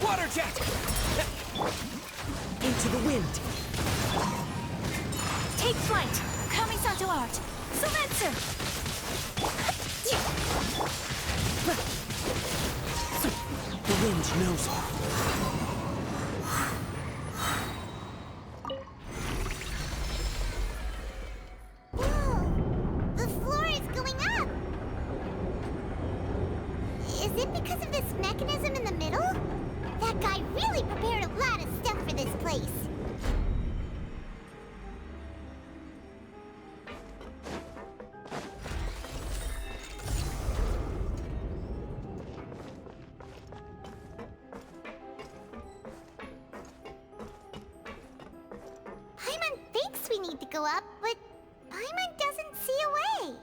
Water jet! Into the wind. Take flight! Coming to art! Silencer! The wind knows her. Whoa! The floor is going up! Is it because of this mechanism in the middle? That guy really prepared a lot of stuff for this place. Paimon thinks we need to go up, but Paimon doesn't see a way.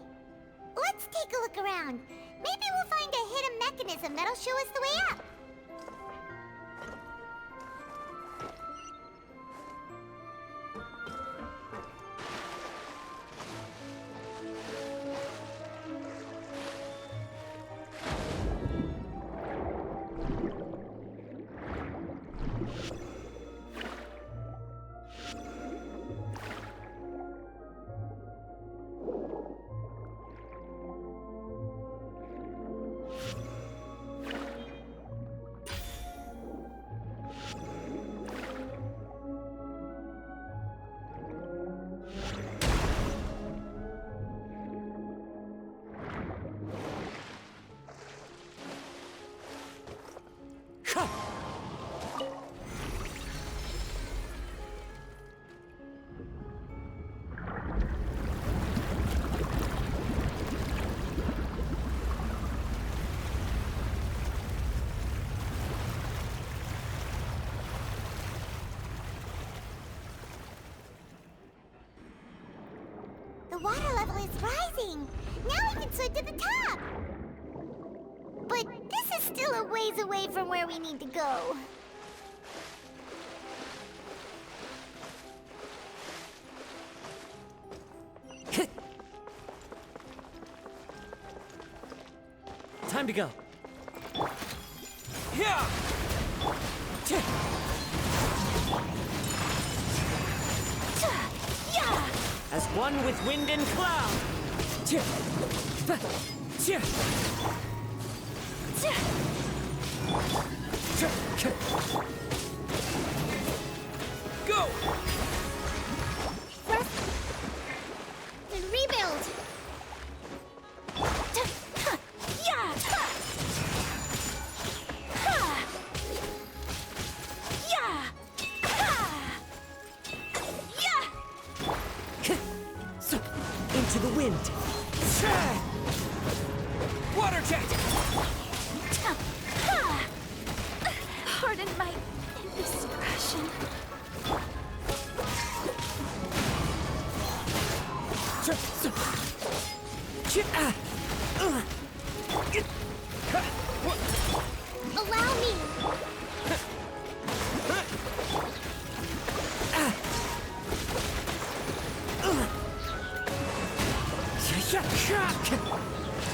Let's take a look around. Maybe we'll find a hidden mechanism that'll show us the way up. The water level is rising. Now we can swim to the top. But this is still a ways away from where we need to go. Time to go. Yeah! As one with wind and cloud. Go! Rest and rebuild. Into the wind. Water jet! Pardon my indiscretion. Allow me.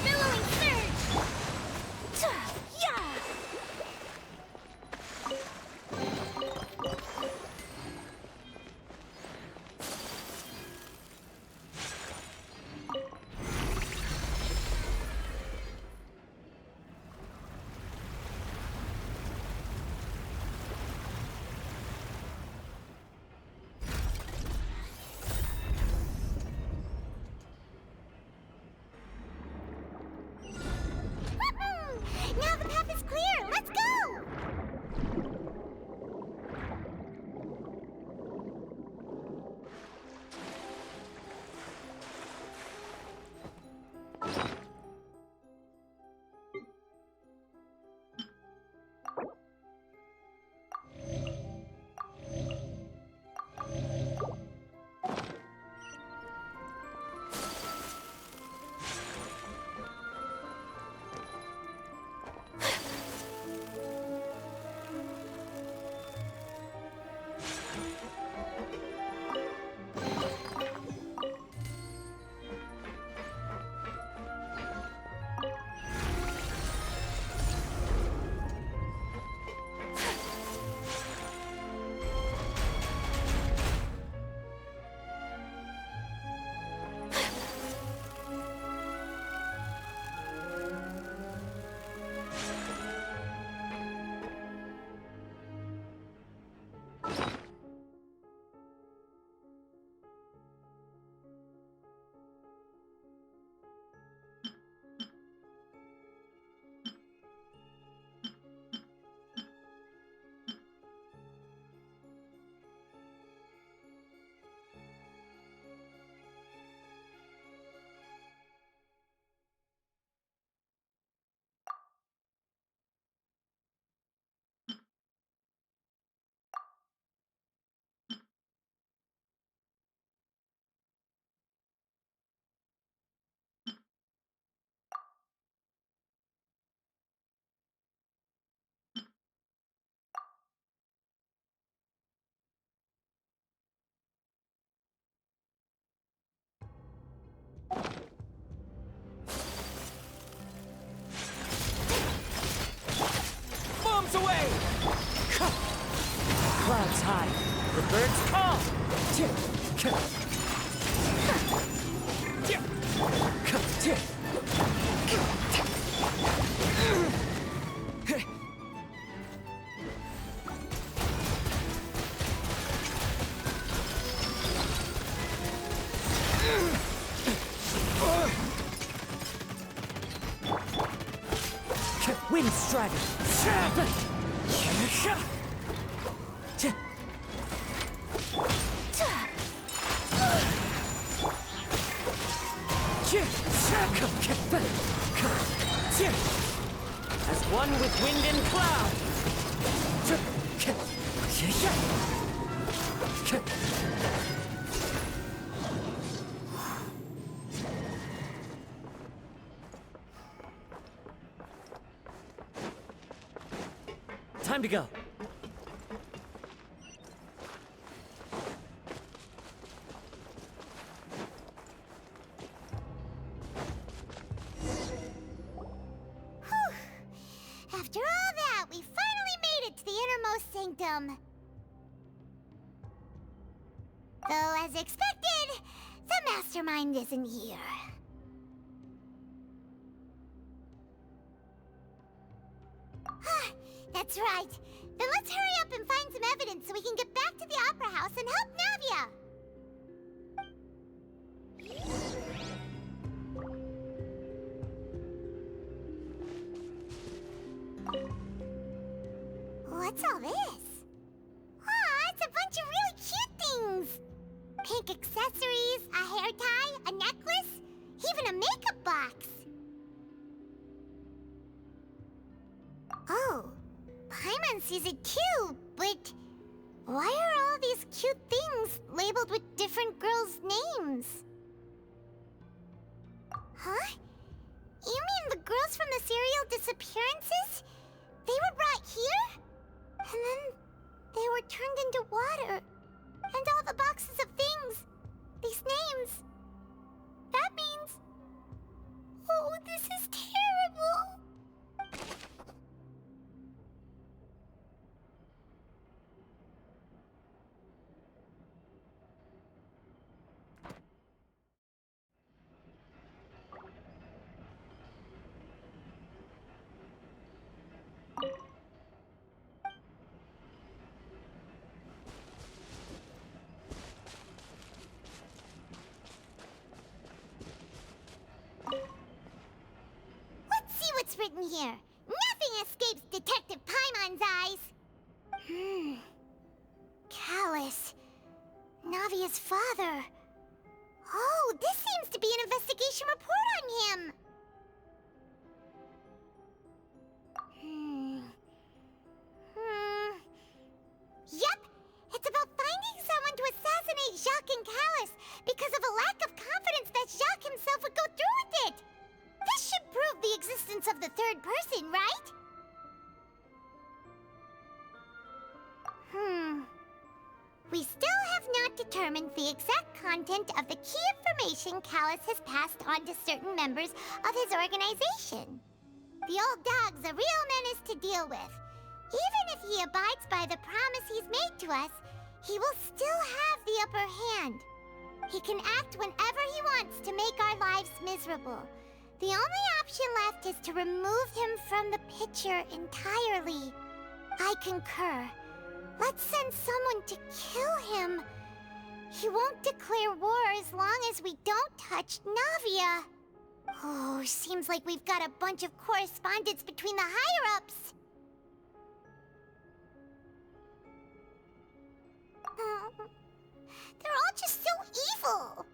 Billowing surge. Bird's call! Wind Strider! As one with wind and cloud! Time to go. After all that, we finally made it to the innermost sanctum. Though, as expected, the mastermind isn't here. That's right. Then let's hurry up and find some evidence so we can get back to the Opera House and help Navia. What's all this? Aw, it's a bunch of really cute things. Pink accessories, a hair tie, a necklace, even a makeup box. Oh, Paimon sees it too, but why are all these cute things labeled with different girls' names? Huh? You mean the girls from the serial disappearances? They were brought here? And then they were turned into water. And all the boxes of things, these names. That means... Oh, this is terrible. What's written here? Nothing escapes Detective Paimon's eyes. Callus. Navia's father. Oh, this seems to be an investigation report on him. Yep, it's about finding someone to assassinate Jacques and Callus because of a lack of confidence that Jacques himself would go through with it. This should prove the existence of the third person, right? We still have not determined the exact content of the key information Callus has passed on to certain members of his organization. The old dog's a real menace to deal with. Even if he abides by the promise he's made to us, he will still have the upper hand. He can act whenever he wants to make our lives miserable. The only option left is to remove him from the picture entirely. I concur. Let's send someone to kill him. He won't declare war as long as we don't touch Navia. Oh, seems like we've got a bunch of correspondence between the higher-ups. They're all just so evil.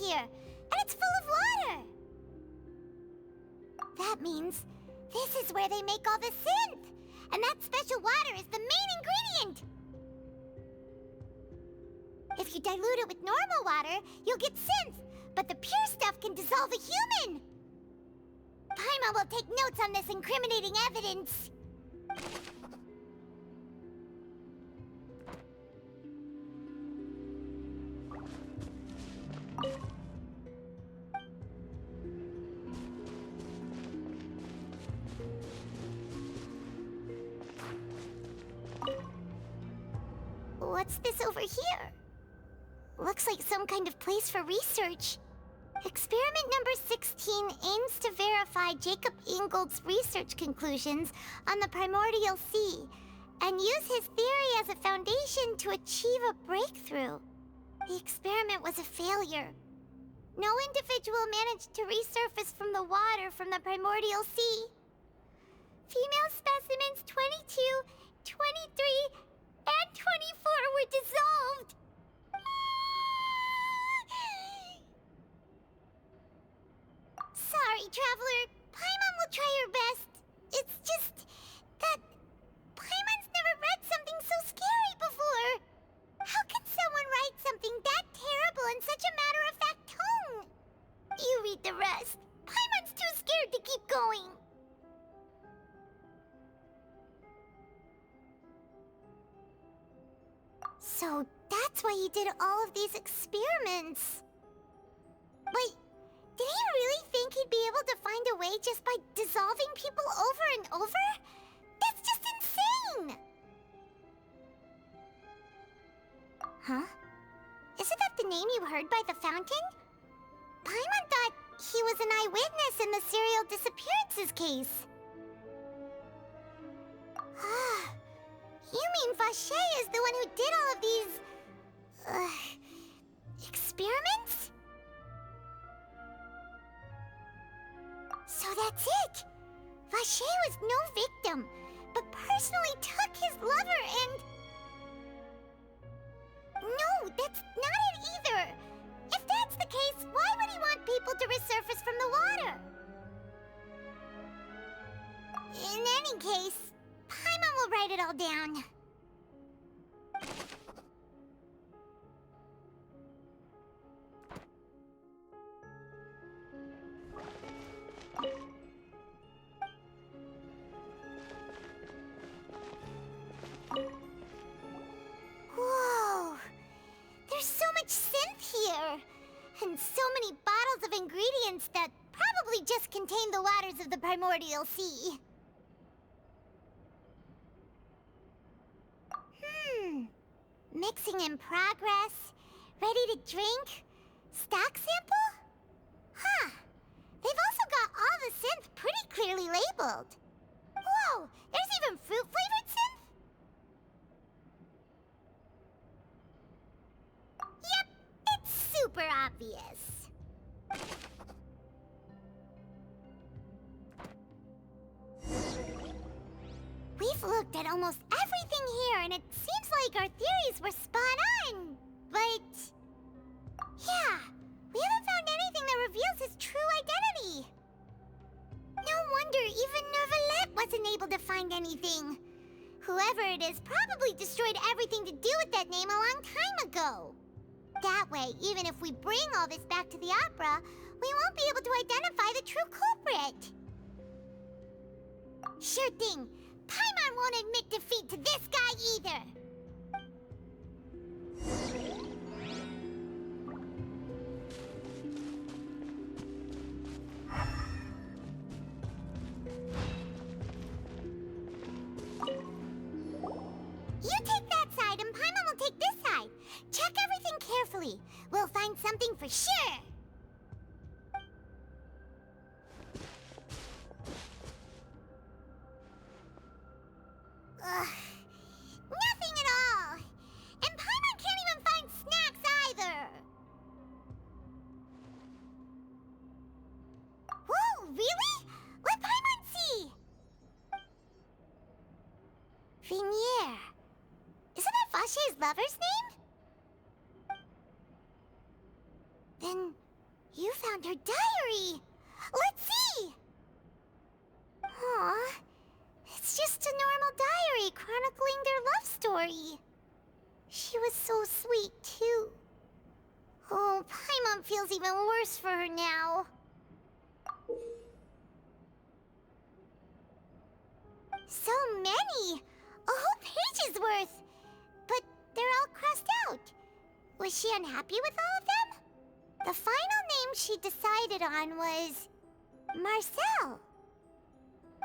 here, and it's full of water. That means this is where they make all the synth, and that special water is the main ingredient. If you dilute it with normal water, you'll get synth, but the pure stuff can dissolve a human. Paimon will take notes on this incriminating evidence. What's this over here? Looks like some kind of place for research. Experiment number 16 aims to verify Jacob Ingold's research conclusions on the primordial sea and use his theory as a foundation to achieve a breakthrough. The experiment was a failure. No individual managed to resurface from the water from the primordial sea. Female specimens 22, 23, and 24 were dissolved. Sorry, Traveler. Paimon will try her best. It's just that Paimon's never read something so scary before. How can someone write something that terrible in such a matter-of-fact tone? You read the rest. Paimon's too scared to keep going. So that's why he did all of these experiments. Wait, did he really think he'd be able to find a way just by dissolving people over and over? That's just insane! Huh? Isn't that the name you heard by the fountain? Paimon thought he was an eyewitness in the serial disappearances case. Ah. You mean Vache is the one who did all of these... experiments? So that's it! Vache was no victim, but personally took his lover and... No, that's not it either! If that's the case, why would he want people to resurface from the water? In any case, Paimon will write it all down. Whoa! There's so much synth here! And so many bottles of ingredients that probably just contain the waters of the primordial sea. Mixing in progress. Ready to drink? Stock sample? Huh. They've also got all the synth pretty clearly labeled. Whoa! There's even fruit-flavored synth? Yep, it's super obvious. We've looked at almost everything here, and it seems like our theories were spot on. But... yeah, we haven't found anything that reveals his true identity. No wonder even Neuvillette wasn't able to find anything. Whoever it is probably destroyed everything to do with that name a long time ago. That way, even if we bring all this back to the opera, we won't be able to identify the true culprit. Sure thing. Paimon won't admit defeat to this guy either. You take that side and Paimon will take this side. Check everything carefully. We'll find something for sure. Ugh. Nothing at all. And Paimon can't even find snacks either. Whoa, really? Let Paimon see. Vinier. Isn't that Vache's lover's name? Then sweet, too. Oh, Paimon feels even worse for her now. So many! A whole page's worth! But they're all crossed out. Was she unhappy with all of them? The final name she decided on was... Marcel.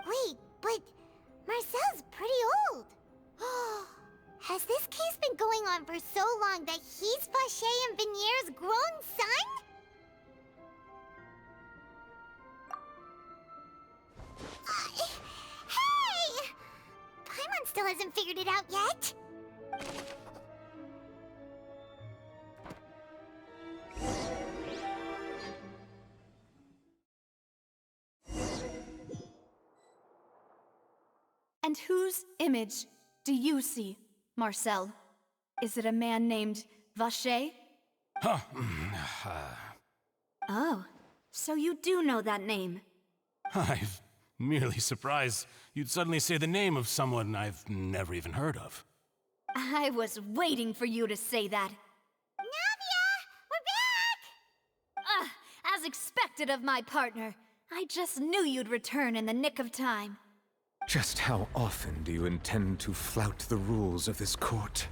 Wait, but Marcel's pretty old. Has this case been going on for so long that he's Vacher and Vinier's grown son? Hey! Paimon still hasn't figured it out yet. And whose image do you see, Marcel? Is it a man named Vacher? Oh, so you do know that name. I'm merely surprised you'd suddenly say the name of someone I've never even heard of. I was waiting for you to say that. Navia! We're back! As expected of my partner. I just knew you'd return in the nick of time. Just how often do you intend to flout the rules of this court?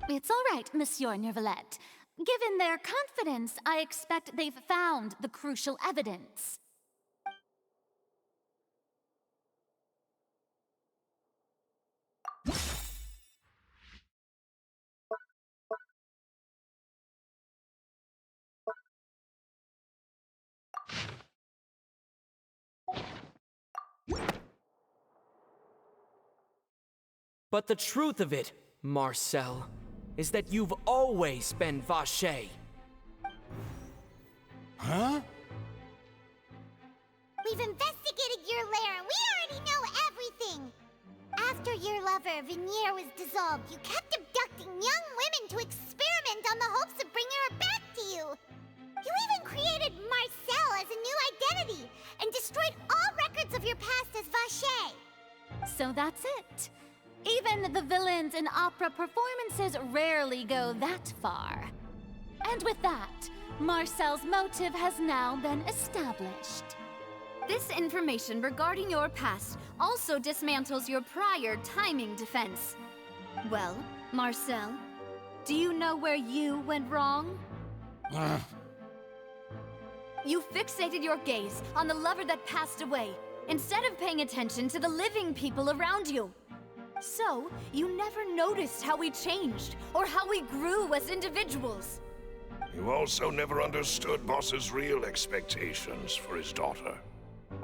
It's all right, Monsieur Neuvillette. Given their confidence, I expect they've found the crucial evidence. But the truth of it, Marcel, is that you've always been Vacher. Huh? We've investigated your lair and we already know everything! After your lover, Vinier, was dissolved, you kept abducting young women to experiment on the hopes of bringing her back to you! You even created Marcel as a new identity and destroyed all records of your past as Vacher! So that's it. Even the villains in opera performances rarely go that far. And with that, Marcel's motive has now been established. This information regarding your past also dismantles your prior timing defense. Well, Marcel, do you know where you went wrong? You fixated your gaze on the lover that passed away, instead of paying attention to the living people around you. So, you never noticed how we changed, or how we grew as individuals. You also never understood Boss's real expectations for his daughter.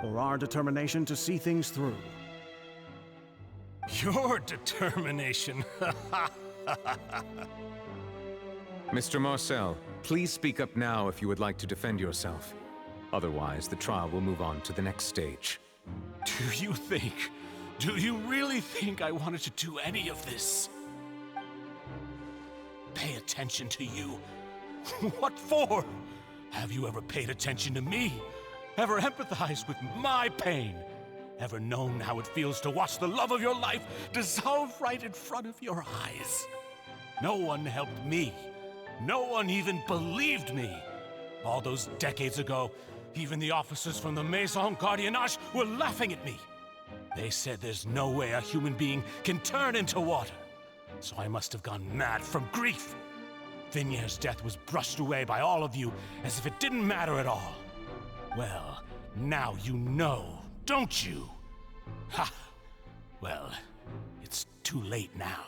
Or our determination to see things through. Your determination. Mr. Marcel, please speak up now if you would like to defend yourself. Otherwise, the trial will move on to the next stage. Do you really think I wanted to do any of this? Pay attention to you? What for? Have you ever paid attention to me? Ever empathized with my pain? Ever known how it feels to watch the love of your life dissolve right in front of your eyes? No one helped me. No one even believed me. All those decades ago, even the officers from the Maison Gardiennage were laughing at me. They said there's no way a human being can turn into water. So I must have gone mad from grief. Vinier's death was brushed away by all of you as if it didn't matter at all. Well, now you know, don't you? Ha! Well, it's too late now.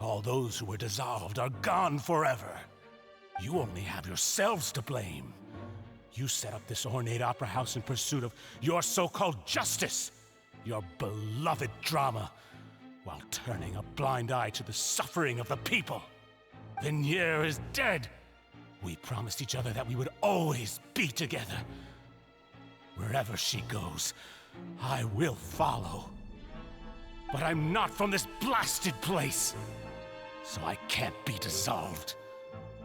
All those who were dissolved are gone forever. You only have yourselves to blame. You set up this ornate opera house in pursuit of your so-called justice, your beloved drama, while turning a blind eye to the suffering of the people. Vinier is dead. We promised each other that we would always be together. Wherever she goes, I will follow. But I'm not from this blasted place, so I can't be dissolved,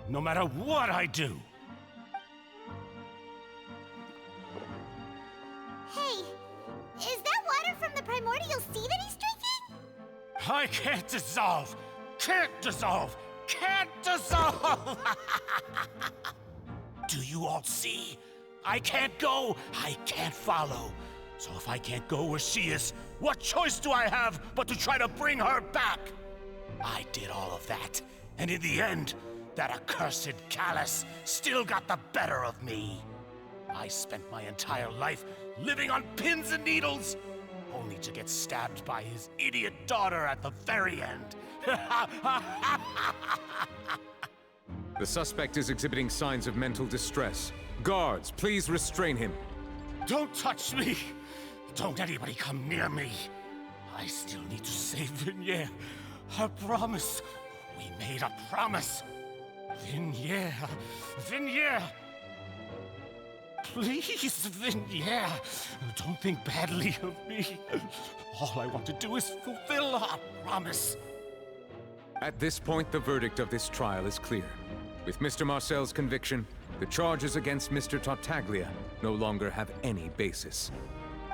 no matter what I do. Hey, is that water from the primordial sea that he's drinking? I can't dissolve! Can't dissolve! can't dissolve! Do you all see? I can't go, I can't follow. So if I can't go where she is, what choice do I have but to try to bring her back? I did all of that, and in the end, that accursed Callus still got the better of me. I spent my entire life living on pins and needles, only to get stabbed by his idiot daughter at the very end. The suspect is exhibiting signs of mental distress. Guards, please restrain him. Don't touch me! Don't anybody come near me! I still need to save Vignere. Her promise. We made a promise. Vignere. Vignere! Please, Vignere. Don't think badly of me. All I want to do is fulfill our promise. At this point, the verdict of this trial is clear. With Mr. Marcel's conviction, the charges against Mr. Tartaglia no longer have any basis.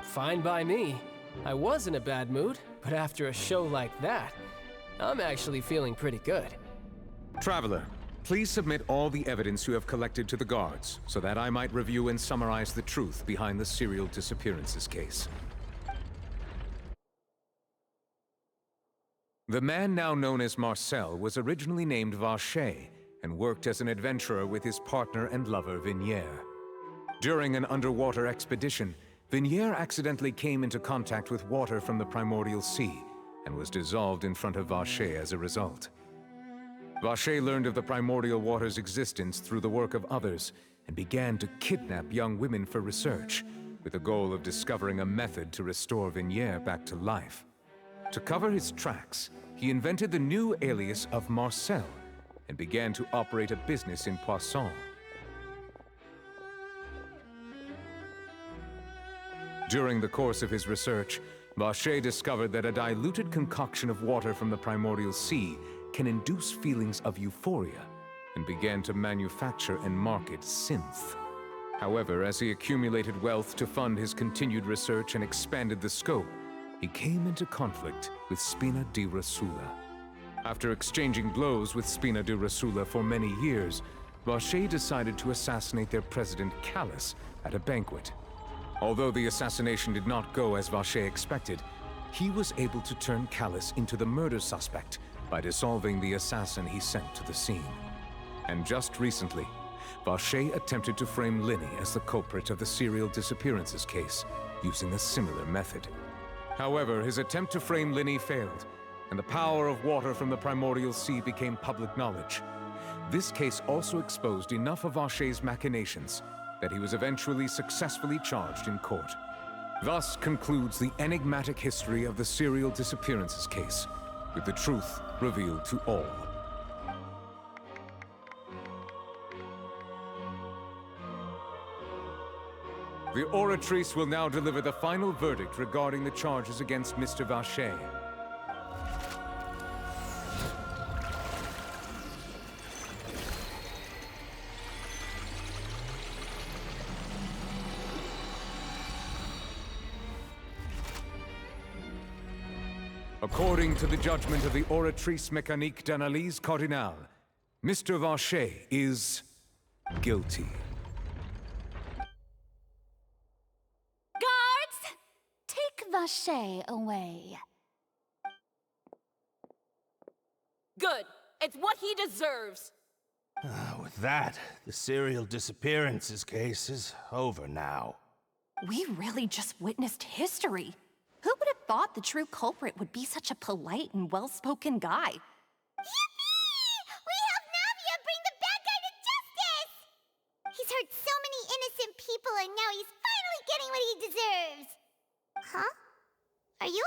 Fine by me. I was in a bad mood, but after a show like that, I'm actually feeling pretty good. Traveler, please submit all the evidence you have collected to the guards, so that I might review and summarize the truth behind the serial disappearances case. The man now known as Marcel was originally named Vacher and worked as an adventurer with his partner and lover Vignere. During an underwater expedition, Vignere accidentally came into contact with water from the primordial sea and was dissolved in front of Vacher as a result. Vacher learned of the primordial water's existence through the work of others and began to kidnap young women for research, with the goal of discovering a method to restore Vignere back to life. To cover his tracks, he invented the new alias of Marcel and began to operate a business in Poisson. During the course of his research, Vacher discovered that a diluted concoction of water from the primordial sea can induce feelings of euphoria, and began to manufacture and market synth. However, as he accumulated wealth to fund his continued research and expanded the scope, he came into conflict with Spina di Rosula. After exchanging blows with Spina di Rosula for many years, Vacher decided to assassinate their president Callus at a banquet. Although the assassination did not go as Vacher expected, he was able to turn Callus into the murder suspect by dissolving the assassin he sent to the scene. And just recently, Vacher attempted to frame Linny as the culprit of the serial disappearances case, using a similar method. However, his attempt to frame Linny failed, and the power of water from the primordial sea became public knowledge. This case also exposed enough of Vacher's machinations that he was eventually successfully charged in court. Thus concludes the enigmatic history of the serial disappearances case, with the truth revealed to all. The Oratrice will now deliver the final verdict regarding the charges against Mr. Vacher. According to the judgment of the Oratrice Mécanique d'Analyse Cardinale, Mr. Vacher is guilty. Guards! Take Vacher away. Good. It's what he deserves. With that, the serial disappearances case is over now. We really just witnessed history. Who would have thought the true culprit would be such a polite and well-spoken guy? Yippee! We helped Navia bring the bad guy to justice! He's hurt so many innocent people, and now he's finally getting what he deserves! Huh? Are you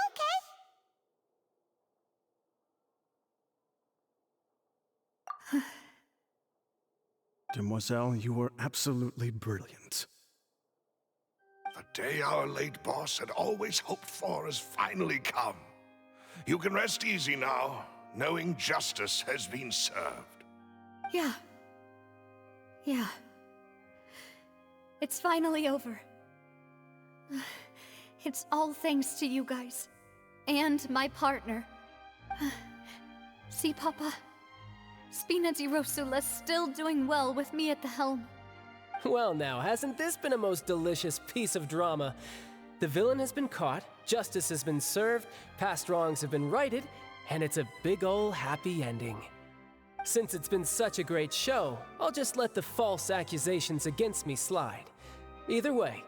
okay? Demoiselle, you were absolutely brilliant. The day our late boss had always hoped for has finally come. You can rest easy now, knowing justice has been served. Yeah. It's finally over. It's all thanks to you guys. And my partner. See, Papa? Spinati Rosula's still doing well with me at the helm. Well now, hasn't this been a most delicious piece of drama? The villain has been caught, justice has been served, past wrongs have been righted, and it's a big ol' happy ending. Since it's been such a great show, I'll just let the false accusations against me slide. Either way,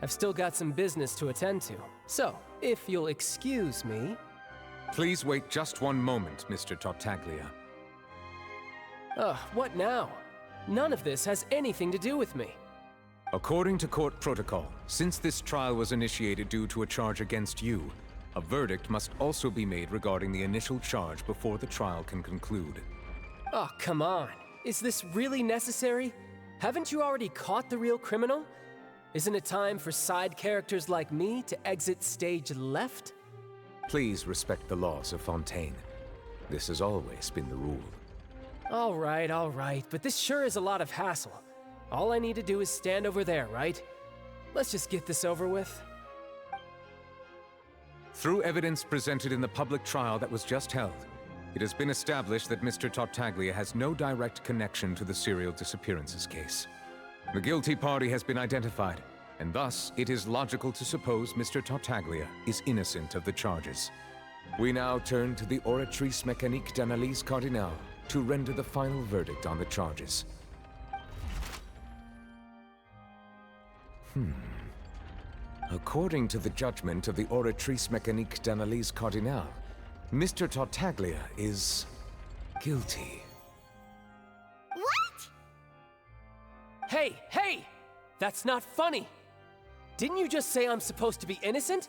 I've still got some business to attend to, so if you'll excuse me... Please wait just one moment, Mr. Tartaglia. What now? None of this has anything to do with me. According to court protocol, since this trial was initiated due to a charge against you, a verdict must also be made regarding the initial charge before the trial can conclude. Oh, come on. Is this really necessary? Haven't you already caught the real criminal? Isn't it time for side characters like me to exit stage left? Please respect the laws of Fontaine. This has always been the rule. All right, but this sure is a lot of hassle. All I need to do is stand over there, right? Let's just get this over with. Through evidence presented in the public trial that was just held, it has been established that Mr. Tartaglia has no direct connection to the serial disappearances case. The guilty party has been identified, and thus it is logical to suppose Mr. Tartaglia is innocent of the charges. We now turn to the Oratrice Mécanique d'Analyse Cardinale to render the final verdict on the charges. According to the judgment of the Oratrice Mécanique d'Analyse Cardinale, Mr. Tartaglia is guilty. What? Hey! That's not funny! Didn't you just say I'm supposed to be innocent?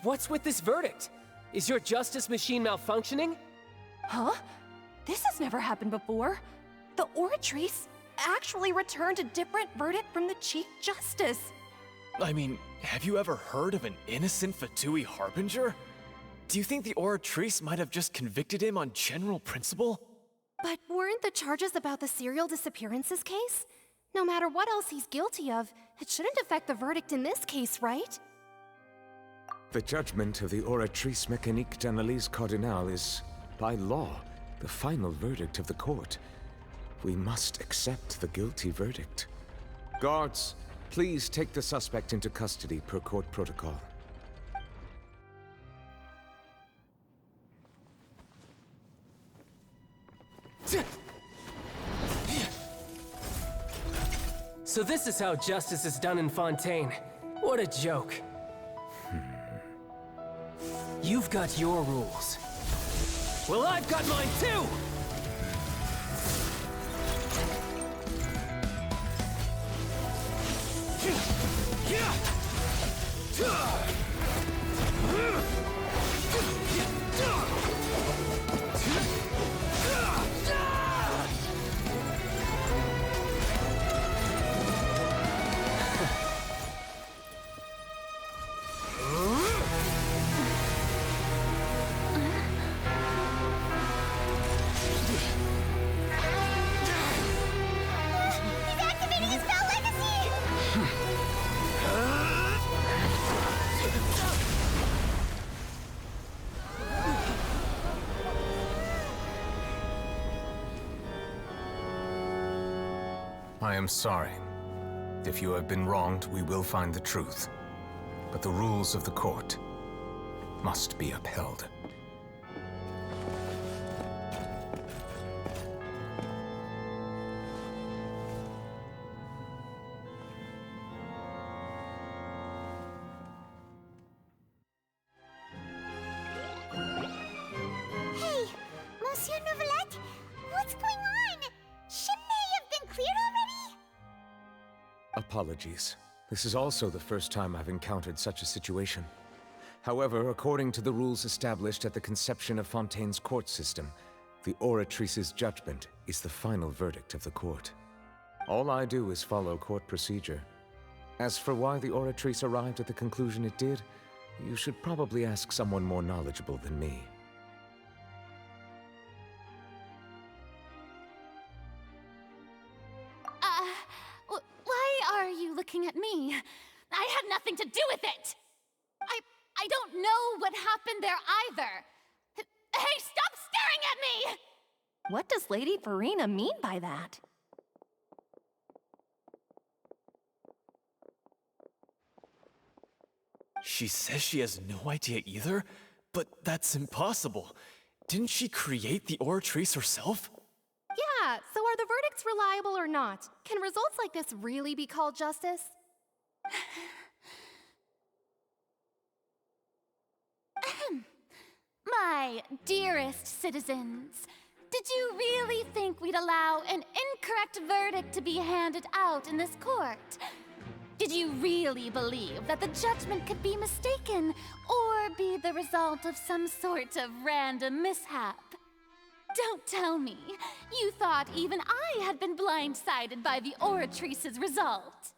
What's with this verdict? Is your justice machine malfunctioning? Huh? This has never happened before. The Oratrice actually returned a different verdict from the Chief Justice. I mean, have you ever heard of an innocent Fatui Harbinger? Do you think the Oratrice might have just convicted him on general principle? But weren't the charges about the serial disappearances case? No matter what else he's guilty of, it shouldn't affect the verdict in this case, right? The judgment of the Oratrice Mécanique d'Analyse Cardinale is, by law, the final verdict of the court. We must accept the guilty verdict. Guards, please take the suspect into custody per court protocol. So this is how justice is done in Fontaine. What a joke. You've got your rules. Well, I've got mine too! I am sorry. If you have been wronged, we will find the truth. But the rules of the court must be upheld. Hey, Monsieur Novelette, what's going on? Shouldn't they have been cleared already? Apologies. This is also the first time I've encountered such a situation. However, according to the rules established at the conception of Fontaine's court system, the Oratrice's judgment is the final verdict of the court. All I do is follow court procedure. As for why the Oratrice arrived at the conclusion it did, you should probably ask someone more knowledgeable than me. Why are you looking at me? I had nothing to do with it! I don't know what happened there either. Hey, stop staring at me! What does Lady Farina mean by that? She says she has no idea either, but that's impossible. Didn't she create the Oratrice herself? Yeah, so are the verdicts reliable or not? Can results like this really be called justice? My dearest citizens, did you really think we'd allow an incorrect verdict to be handed out in this court? Did you really believe that the judgment could be mistaken or be the result of some sort of random mishap? Don't tell me you thought even I had been blindsided by the Oratrice's result.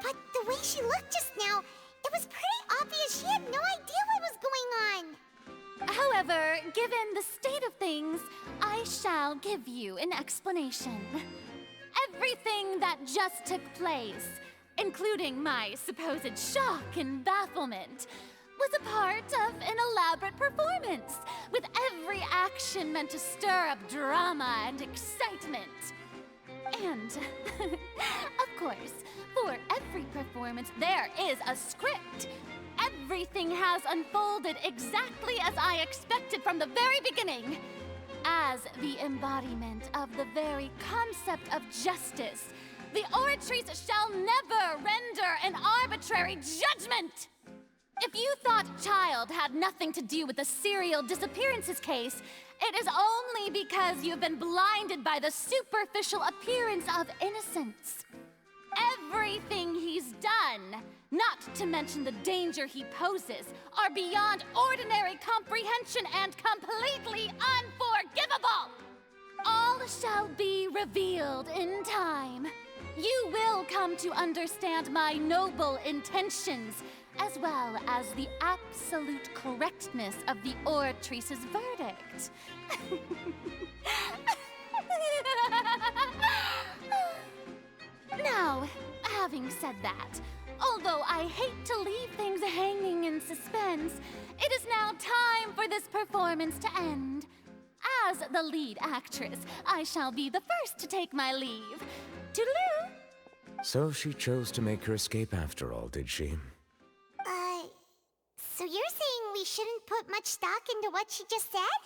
But the way she looked just now, it was pretty obvious she had no idea what was going on. However, given the state of things, I shall give you an explanation. Everything that just took place, including my supposed shock and bafflement, was a part of an elaborate performance, with every action meant to stir up drama and excitement. And, of course, for every performance, there is a script. Everything has unfolded exactly as I expected from the very beginning. As the embodiment of the very concept of justice, the Oratrice shall never render an arbitrary judgment! If you thought Child had nothing to do with the serial disappearances case, it is only because you've been blinded by the superficial appearance of innocence. Everything he's done, not to mention the danger he poses, are beyond ordinary comprehension and completely unforgivable! All shall be revealed in time. You will come to understand my noble intentions, as well as the absolute correctness of the Oratrice's verdict. Now, having said that, although I hate to leave things hanging in suspense, it is now time for this performance to end. As the lead actress, I shall be the first to take my leave. Toodaloo! So she chose to make her escape after all, did she? So you're saying we shouldn't put much stock into what she just said?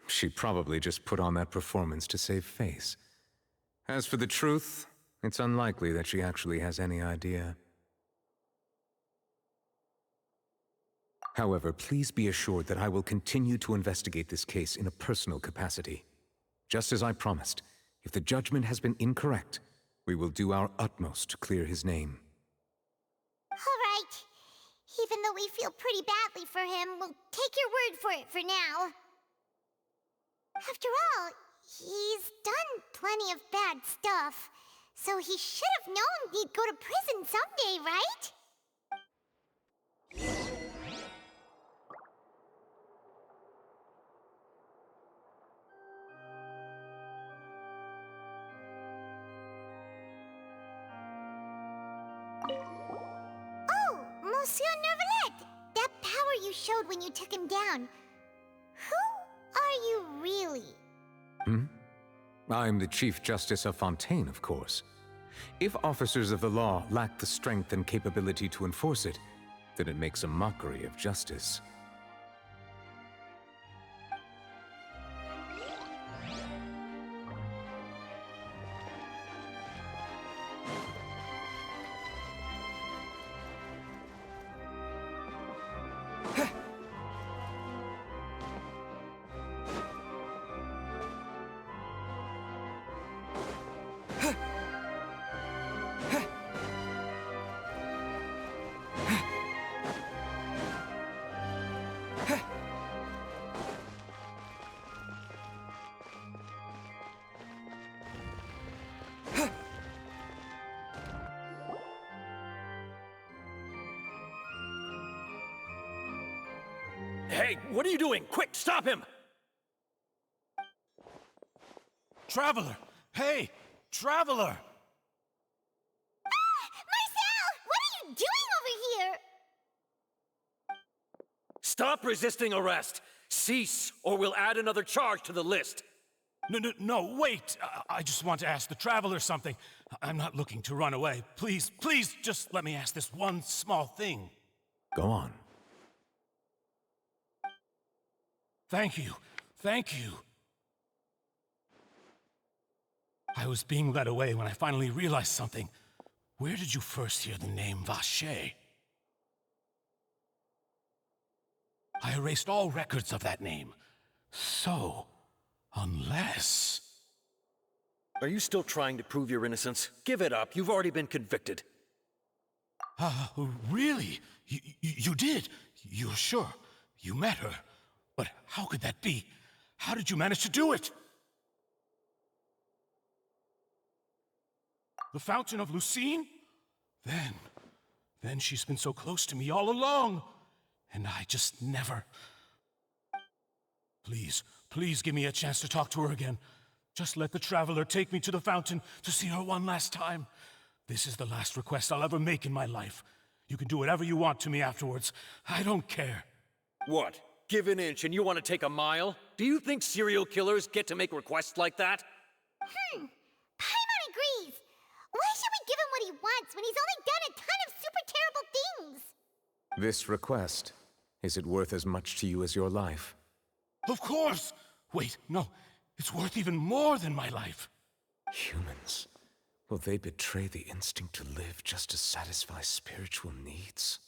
She probably just put on that performance to save face. As for the truth, it's unlikely that she actually has any idea. However, please be assured that I will continue to investigate this case in a personal capacity. Just as I promised, if the judgment has been incorrect, we will do our utmost to clear his name. All right. Even though we feel pretty badly for him, we'll take your word for it for now. After all, he's done plenty of bad stuff, so he should have known he'd go to prison someday, right? Oh, Monsieur Nervalet! That power you showed when you took him down. Who are you really? I'm the Chief Justice of Fontaine, of course. If officers of the law lack the strength and capability to enforce it, then it makes a mockery of justice. Hey, what are you doing? Quick, stop him! Traveler! Hey, Traveler! Ah! Marcel! What are you doing over here? Stop resisting arrest! Cease, or we'll add another charge to the list! No, wait! I just want to ask the Traveler something. I'm not looking to run away. Please, just let me ask this one small thing. Go on. Thank you. I was being led away when I finally realized something. Where did you first hear the name Vache? I erased all records of that name. So, unless... Are you still trying to prove your innocence? Give it up. You've already been convicted. Really? You did? You're sure? You met her? But how could that be? How did you manage to do it? The Fountain of Lucine? Then she's been so close to me all along. And I just never... Please give me a chance to talk to her again. Just let the Traveler take me to the fountain to see her one last time. This is the last request I'll ever make in my life. You can do whatever you want to me afterwards. I don't care. What? Give an inch and you want to take a mile? Do you think serial killers get to make requests like that? Paimon agrees. Why should we give him what he wants when he's only done a ton of super terrible things? This request, is it worth as much to you as your life? Of course! Wait, no. It's worth even more than my life. Humans. Will they betray the instinct to live just to satisfy spiritual needs?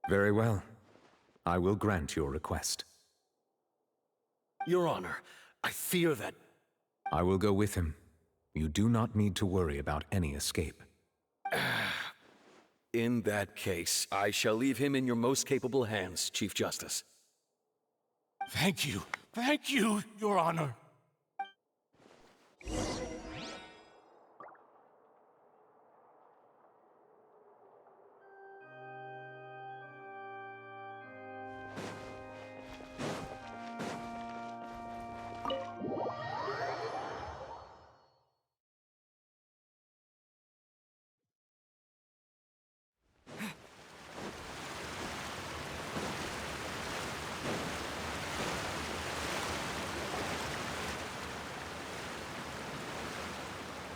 Very well. I will grant your request. Your Honor, I fear that... I will go with him. You do not need to worry about any escape. In that case, I shall leave him in your most capable hands, Chief Justice. Thank you, Your Honor.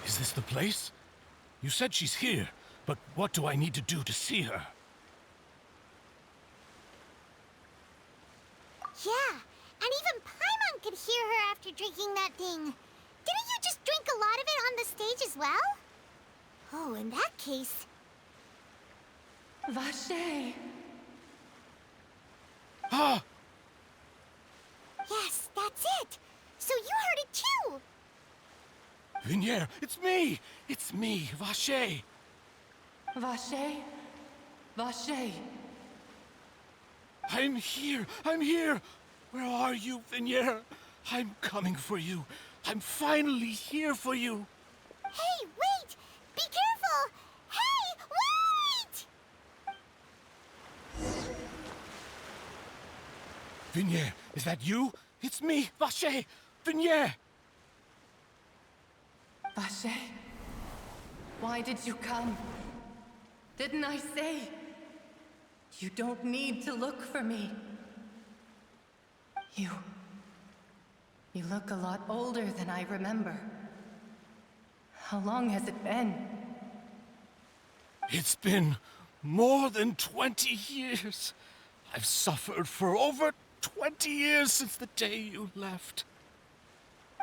Is this the place? You said she's here, but what do I need to do to see her? Yeah, and even Paimon could hear her after drinking that thing. Didn't you just drink a lot of it on the stage as well? Oh, in that case... Vache! Ah! Yes, that's it! So you heard it too! Vignier, it's me! It's me, Vache! Vache? Vache? I'm here! Where are you, Vignier? I'm coming for you. I'm finally here for you. Hey, wait! Be careful! Hey, wait! Vignier, is that you? It's me, Vache! Vignier! Vache? Why did you come? Didn't I say? You don't need to look for me. You look a lot older than I remember. How long has it been? It's been more than 20 years. I've suffered for over 20 years since the day you left.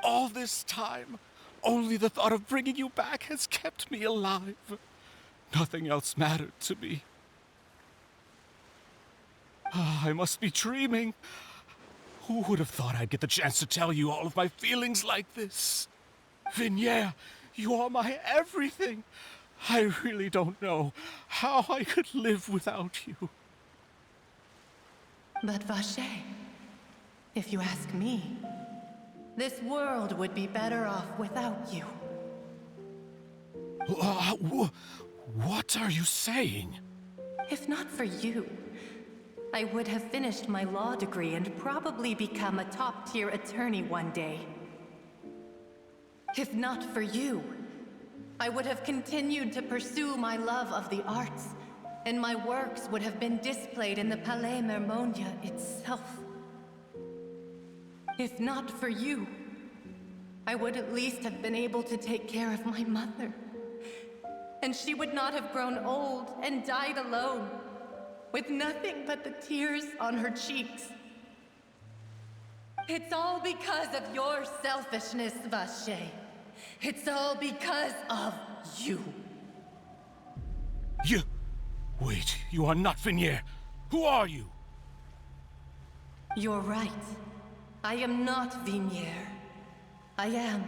All this time, only the thought of bringing you back has kept me alive. Nothing else mattered to me. I must be dreaming. Who would have thought I'd get the chance to tell you all of my feelings like this? Vignier, you are my everything. I really don't know how I could live without you. But Vache, if you ask me, this world would be better off without you. What are you saying? If not for you, I would have finished my law degree and probably become a top-tier attorney one day. If not for you, I would have continued to pursue my love of the arts and my works would have been displayed in the Palais Mermonia itself. If not for you, I would at least have been able to take care of my mother. And she would not have grown old and died alone, with nothing but the tears on her cheeks. It's all because of your selfishness, Vache. It's all because of you. You... Wait, you are not Vignier. Who are you? You're right. I am not Vignier. I am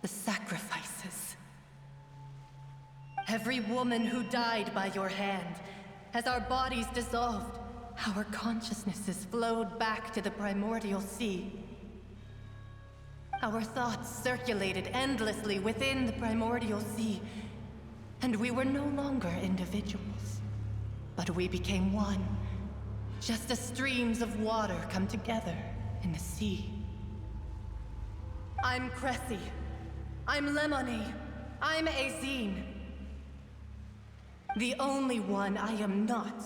the sacrifices. Every woman who died by your hand, as our bodies dissolved, our consciousnesses flowed back to the primordial sea. Our thoughts circulated endlessly within the primordial sea, and we were no longer individuals, but we became one, just as streams of water come together in the sea. I'm Cressy. I'm Lemony. I'm Azine. The only one I am not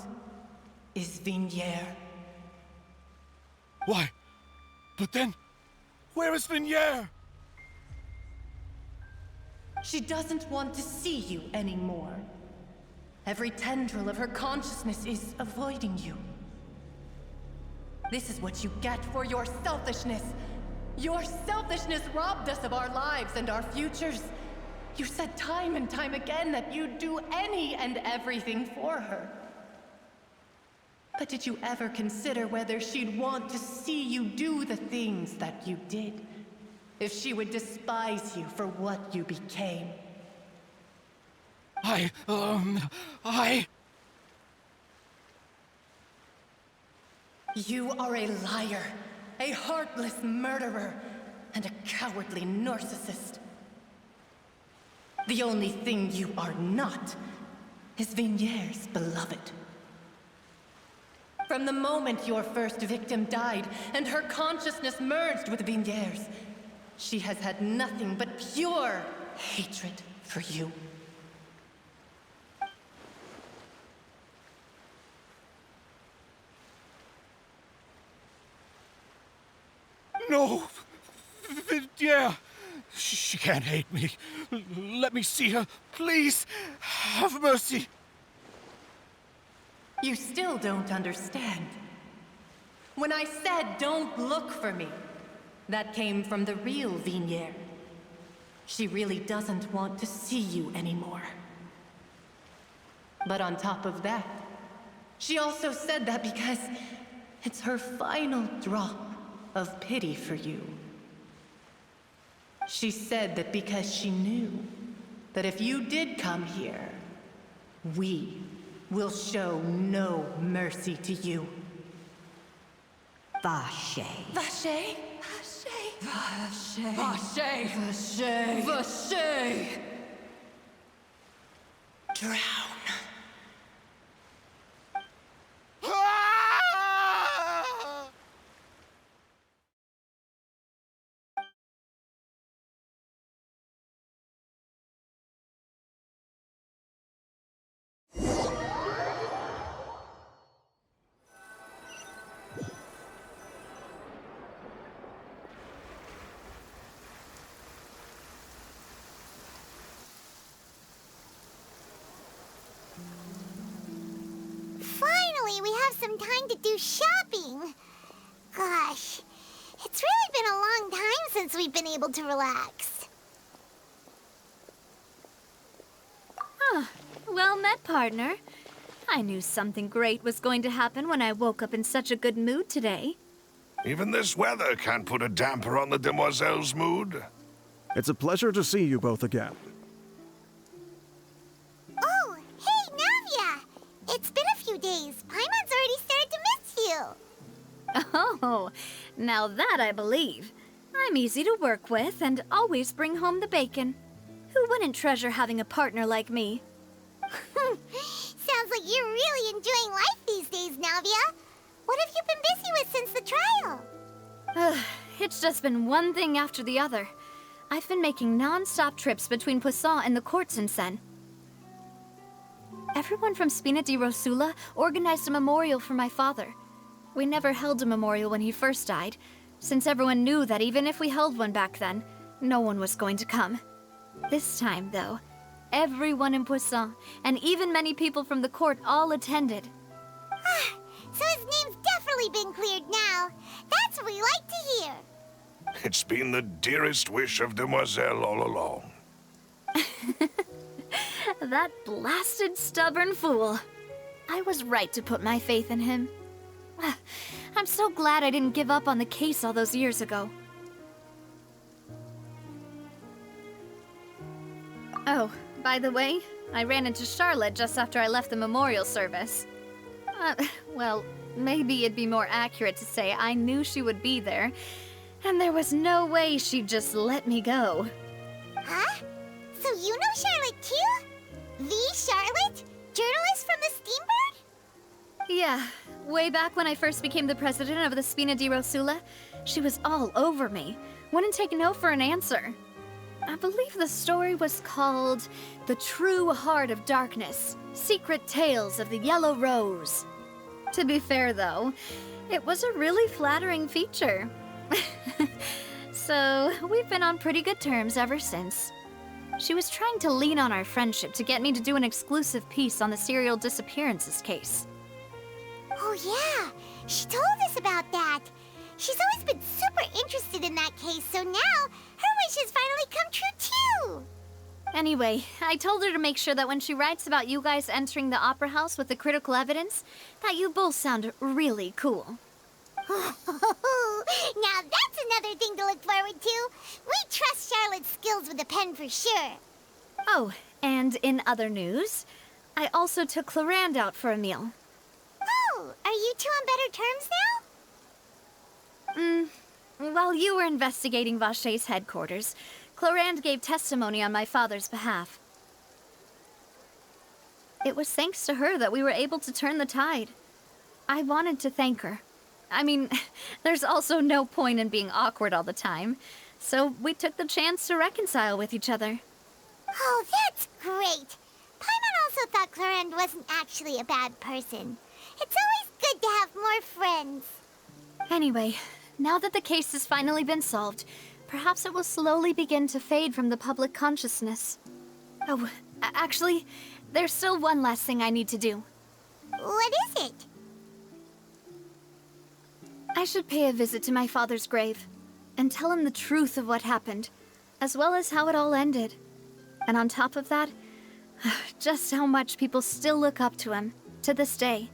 is Vignier. Why? But then, where is Vignier? She doesn't want to see you anymore. Every tendril of her consciousness is avoiding you. This is what you get for your selfishness. Your selfishness robbed us of our lives and our futures. You said time and time again that you'd do any and everything for her. But did you ever consider whether she'd want to see you do the things that you did? If she would despise you for what you became? You are a liar, a heartless murderer, and a cowardly narcissist. The only thing you are not is Vignier's beloved. From the moment your first victim died and her consciousness merged with Vignier's, she has had nothing but pure hatred for you. No! Vignier! She can't hate me. Let me see her, please. Have mercy. You still don't understand. When I said don't look for me, that came from the real Vignier. She really doesn't want to see you anymore. But on top of that, she also said that because it's her final drop of pity for you. She said that because she knew that if you did come here, we will show no mercy to you. Vache. Vache? Vache. Vache. Vache. Vache. Drown. Finally, we have some time to do shopping. Gosh, it's really been a long time since we've been able to relax. Well met, partner. I knew something great was going to happen when I woke up in such a good mood today. Even this weather can't put a damper on the demoiselle's mood. It's a pleasure to see you both again. Oh, hey, Navia! It's been a few days. Paimon's already started to miss you. Oh, now that I believe. I'm easy to work with and always bring home the bacon. Who wouldn't treasure having a partner like me? Sounds like you're really enjoying life these days, Navia. What have you been busy with since the trial? It's just been one thing after the other. I've been making non-stop trips between Poisson and the courts in Sen. Everyone from Spina di Rosula organized a memorial for my father. We never held a memorial when he first died, since everyone knew that even if we held one back then, no one was going to come. This time, though, everyone in Poisson, and even many people from the court, all attended. So his name's definitely been cleared now. That's what we like to hear. It's been the dearest wish of Demoiselle all along. That blasted stubborn fool. I was right to put my faith in him. I'm so glad I didn't give up on the case all those years ago. Oh, by the way, I ran into Charlotte just after I left the memorial service. Well, maybe it'd be more accurate to say I knew she would be there, and there was no way she'd just let me go. Huh? So you know Charlotte too? The Charlotte? Journalist from the Steambird? Yeah, way back when I first became the president of the Spina di Rosula, she was all over me. Wouldn't take no for an answer. I believe the story was called The True Heart of Darkness, Secret Tales of the Yellow Rose. To be fair, though, it was a really flattering feature. So, we've been on pretty good terms ever since. She was trying to lean on our friendship to get me to do an exclusive piece on the serial disappearances case. Oh yeah, she told us about that. She's always been super interested in that case, so now her wishes finally come true too. Anyway, I told her to make sure that when she writes about you guys entering the opera house with the critical evidence, that you both sound really cool. Now that's another thing to look forward to. We trust Charlotte's skills with a pen for sure. Oh, and in other news, I also took Clarand out for a meal. Oh, are you two on better terms now? While you were investigating Vachey's headquarters, Clarand gave testimony on my father's behalf. It was thanks to her that we were able to turn the tide. I wanted to thank her. I mean, there's also no point in being awkward all the time, so we took the chance to reconcile with each other. Oh, that's great. Paimon also thought Clarand wasn't actually a bad person. It's always good to have more friends. Anyway, now that the case has finally been solved, perhaps it will slowly begin to fade from the public consciousness. Oh, actually, there's still one last thing I need to do. What is it? I should pay a visit to my father's grave and tell him the truth of what happened, as well as how it all ended. And on top of that, just how much people still look up to him to this day.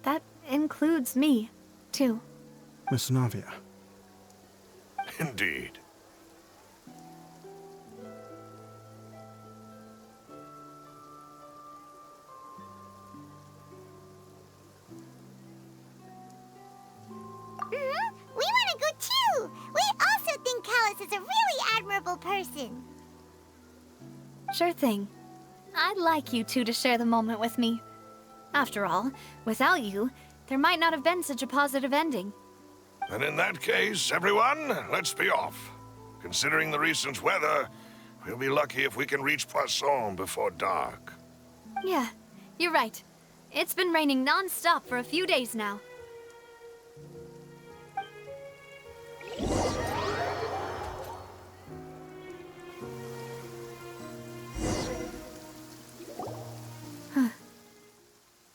That includes me, too. Miss Navia. Indeed. We want to go too! We also think Callus is a really admirable person. Sure thing. I'd like you two to share the moment with me. After all, without you, there might not have been such a positive ending. And in that case, everyone, let's be off. Considering the recent weather, we'll be lucky if we can reach Poisson before dark. Yeah, you're right. It's been raining non-stop for a few days now.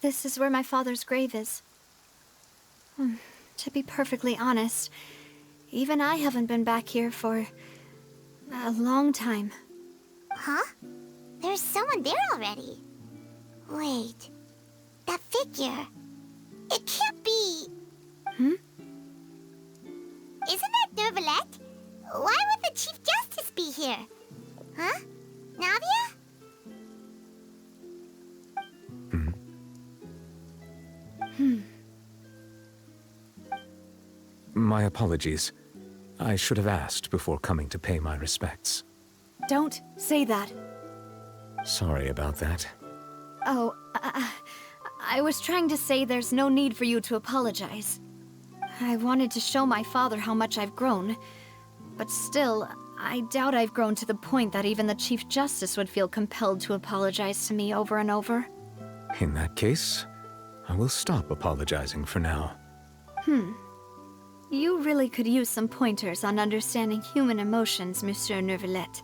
This is where my father's grave is. To be perfectly honest, even I haven't been back here for a long time. Huh? There's someone there already. Wait. That figure. It can't be... Isn't that Nervalette? Why would the Chief Justice be here? Huh? Navia? My apologies. I should have asked before coming to pay my respects. Don't say that. Sorry about that. Oh, I was trying to say there's no need for you to apologize. I wanted to show my father how much I've grown, but still, I doubt I've grown to the point that even the Chief Justice would feel compelled to apologize to me over and over. In that case, I will stop apologizing for now. You really could use some pointers on understanding human emotions, Monsieur Neuvillette.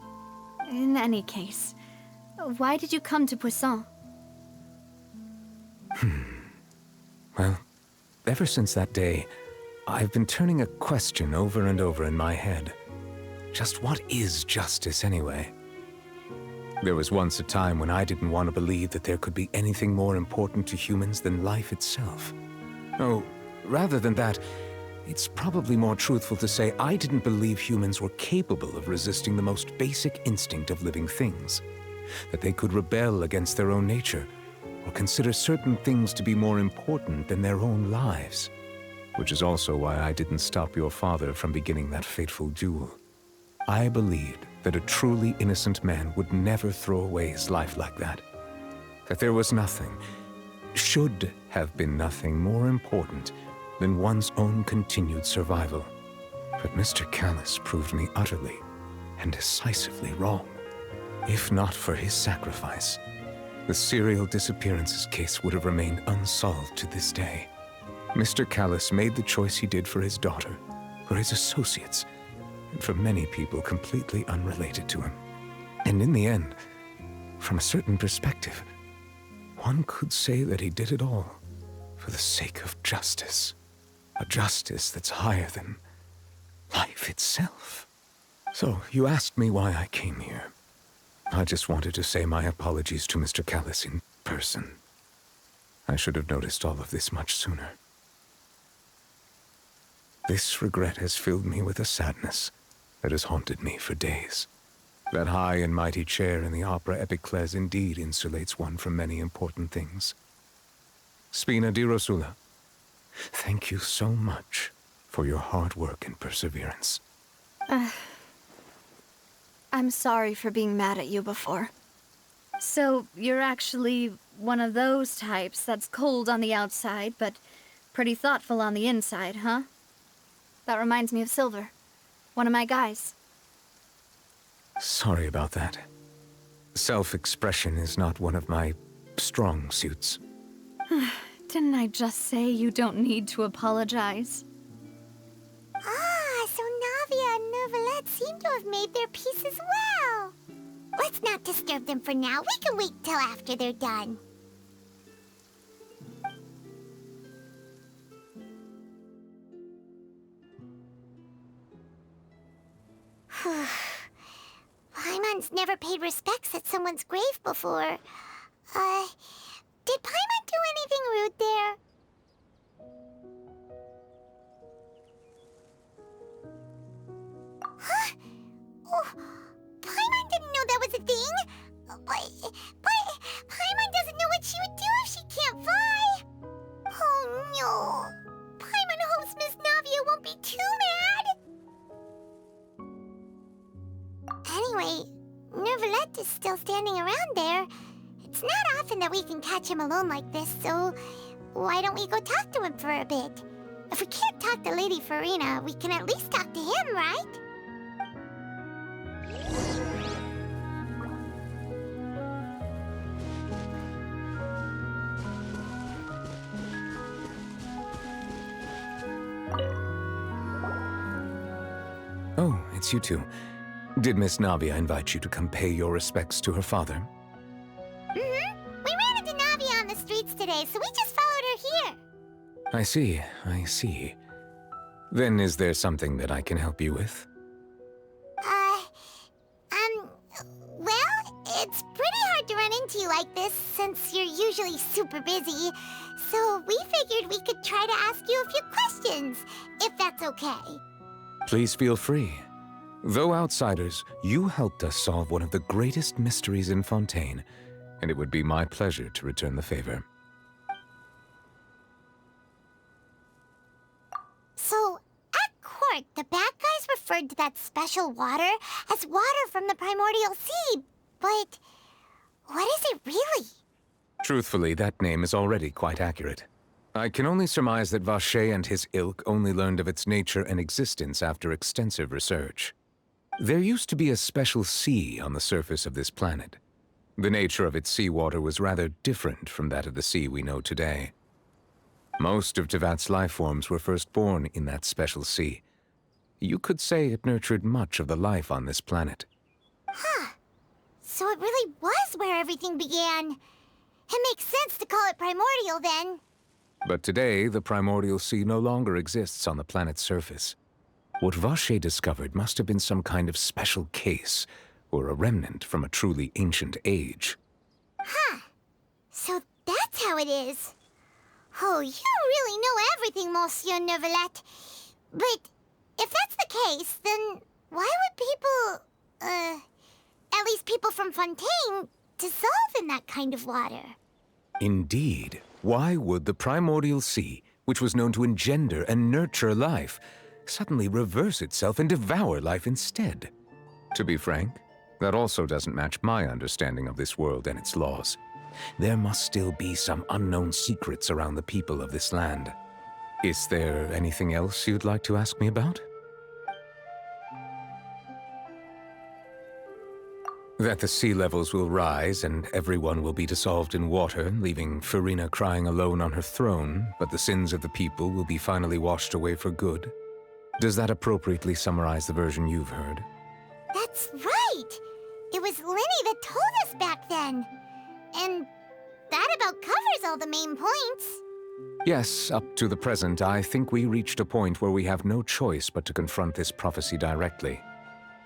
In any case, why did you come to Poisson? Well, ever since that day, I've been turning a question over and over in my head. Just what is justice anyway? There was once a time when I didn't want to believe that there could be anything more important to humans than life itself. Oh, rather than that, it's probably more truthful to say I didn't believe humans were capable of resisting the most basic instinct of living things. That they could rebel against their own nature, or consider certain things to be more important than their own lives. Which is also why I didn't stop your father from beginning that fateful duel. I believed that a truly innocent man would never throw away his life like that. That there was nothing, should have been nothing more important than one's own continued survival. But Mr. Callus proved me utterly and decisively wrong. If not for his sacrifice, the serial disappearances case would have remained unsolved to this day. Mr. Callus made the choice he did for his daughter, for his associates, and for many people completely unrelated to him. And in the end, from a certain perspective, one could say that he did it all for the sake of justice. A justice that's higher than life itself. So, you asked me why I came here. I just wanted to say my apologies to Mr. Callus in person. I should have noticed all of this much sooner. This regret has filled me with a sadness that has haunted me for days. That high and mighty chair in the Opera Epiclese indeed insulates one from many important things. Spina di Rosula, thank you so much for your hard work and perseverance. I'm sorry for being mad at you before. So, you're actually one of those types that's cold on the outside, but pretty thoughtful on the inside, huh? That reminds me of Silver, one of my guys. Sorry about that. Self-expression is not one of my strong suits. Didn't I just say you don't need to apologize? Ah, so Navia and Neuvillette seem to have made their peace as well. Let's not disturb them for now. We can wait till after they're done. Paimon's never paid respects at someone's grave before. Did Paimon do anything rude there? Huh? Oh, Paimon didn't know that was a thing. But Paimon doesn't know what she would do if she can't fly. Oh no. Paimon hopes Miss Navia won't be too mad. Anyway, Neuvillette is still standing around there. It's not often that we can catch him alone like this, so why don't we go talk to him for a bit? If we can't talk to Lady Farina, we can at least talk to him, right? Oh, it's you two. Did Miss Navia invite you to come pay your respects to her father? Mm-hmm. We ran into Navia on the streets today, so we just followed her here. I see. Then is there something that I can help you with? Well, it's pretty hard to run into you like this since you're usually super busy. So we figured we could try to ask you a few questions, if that's okay. Please feel free. Though outsiders, you helped us solve one of the greatest mysteries in Fontaine, and it would be my pleasure to return the favor. So, at court, the bad guys referred to that special water as water from the primordial sea, but what is it really? Truthfully, that name is already quite accurate. I can only surmise that Vacher and his ilk only learned of its nature and existence after extensive research. There used to be a special sea on the surface of this planet. The nature of its seawater was rather different from that of the sea we know today. Most of Tevat's life forms were first born in that special sea. You could say it nurtured much of the life on this planet. Huh. So it really was where everything began. It makes sense to call it primordial then. But today, the primordial sea no longer exists on the planet's surface. What Vache discovered must have been some kind of special case, or a remnant from a truly ancient age. Huh. So that's how it is. Oh, you really know everything, Monsieur Neuvillette. But if that's the case, then why would people, at least people from Fontaine, dissolve in that kind of water? Indeed. Why would the primordial sea, which was known to engender and nurture life, suddenly reverse itself and devour life instead? To be frank, that also doesn't match my understanding of this world and its laws. There must still be some unknown secrets around the people of this land. Is there anything else you'd like to ask me about? That the sea levels will rise and everyone will be dissolved in water, leaving Farina crying alone on her throne, but the sins of the people will be finally washed away for good. Does that appropriately summarize the version you've heard? That's right! It was Linny that told us back then. And that about covers all the main points. Yes, up to the present, I think we reached a point where we have no choice but to confront this prophecy directly.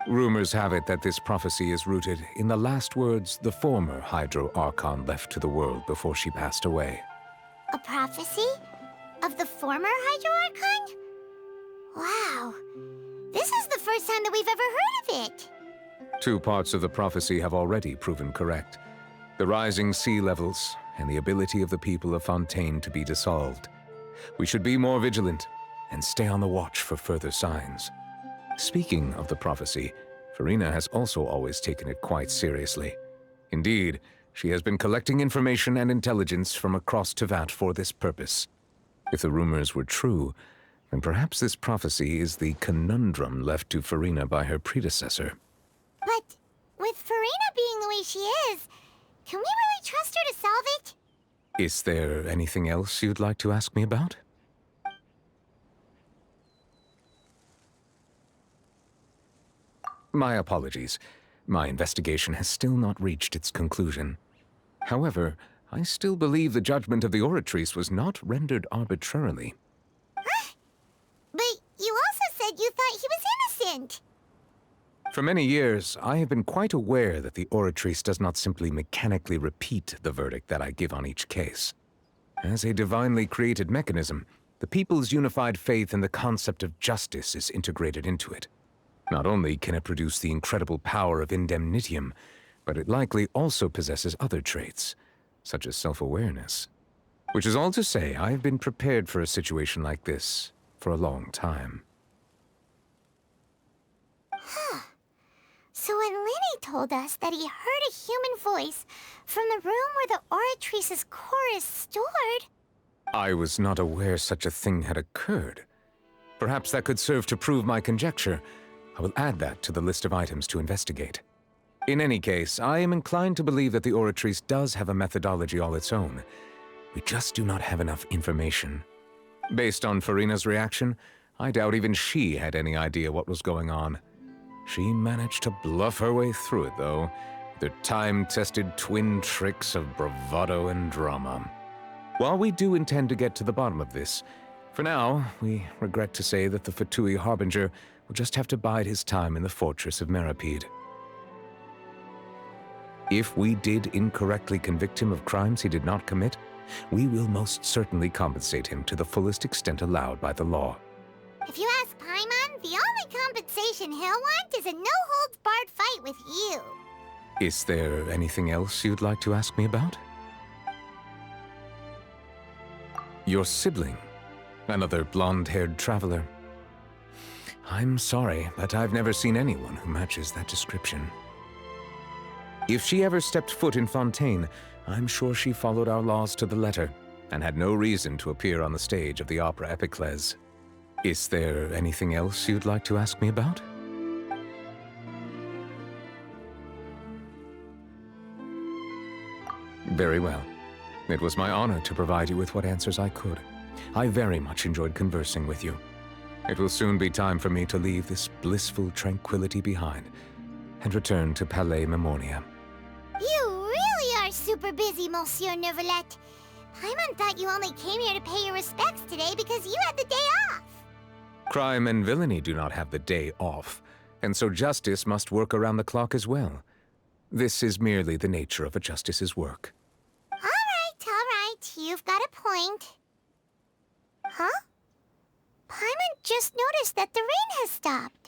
Rumors have it that this prophecy is rooted in the last words the former Hydro Archon left to the world before she passed away. A prophecy? Of the former Hydro Archon? Wow. This is the first time that we've ever heard of it. 2 parts of the prophecy have already proven correct. The rising sea levels and the ability of the people of Fontaine to be dissolved. We should be more vigilant and stay on the watch for further signs. Speaking of the prophecy, Farina has also always taken it quite seriously. Indeed, she has been collecting information and intelligence from across Tevat for this purpose. If the rumors were true, then perhaps this prophecy is the conundrum left to Farina by her predecessor. But with Farina being the way she is, can we really trust her to solve it? Is there anything else you'd like to ask me about? My apologies. My investigation has still not reached its conclusion. However, I still believe the judgment of the Oratrice was not rendered arbitrarily. Huh? But you also said you thought he was innocent. For many years, I have been quite aware that the Oratrice does not simply mechanically repeat the verdict that I give on each case. As a divinely created mechanism, the people's unified faith in the concept of justice is integrated into it. Not only can it produce the incredible power of indemnitium, but it likely also possesses other traits, such as self-awareness. Which is all to say, I have been prepared for a situation like this for a long time. Huh. So when Linny told us that he heard a human voice from the room where the Oratrice's core is stored... I was not aware such a thing had occurred. Perhaps that could serve to prove my conjecture. I will add that to the list of items to investigate. In any case, I am inclined to believe that the Oratrice does have a methodology all its own. We just do not have enough information. Based on Farina's reaction, I doubt even she had any idea what was going on. She managed to bluff her way through it, though, with her time-tested twin tricks of bravado and drama. While we do intend to get to the bottom of this, for now, we regret to say that the Fatui Harbinger will just have to bide his time in the fortress of Meripede. If we did incorrectly convict him of crimes he did not commit, we will most certainly compensate him to the fullest extent allowed by the law. If you ask Paimon, the only compensation he'll want is a no-holds-barred fight with you. Is there anything else you'd like to ask me about? Your sibling, another blonde-haired traveler. I'm sorry, but I've never seen anyone who matches that description. If she ever stepped foot in Fontaine, I'm sure she followed our laws to the letter, and had no reason to appear on the stage of the opera Epiclese. Is there anything else you'd like to ask me about? Very well. It was my honor to provide you with what answers I could. I very much enjoyed conversing with you. It will soon be time for me to leave this blissful tranquility behind and return to Palais Memoria. You really are super busy, Monsieur Neuvillette. Paimon thought you only came here to pay your respects today because you had the day off. Crime and villainy do not have the day off, and so justice must work around the clock as well. This is merely the nature of a justice's work. All right. You've got a point. Huh? Paimon just noticed that the rain has stopped.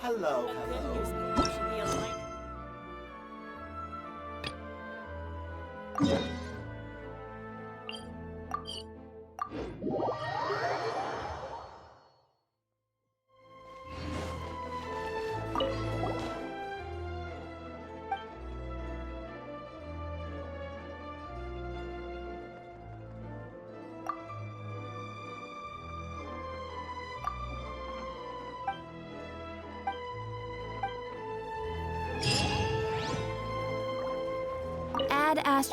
Hello. Add Ash.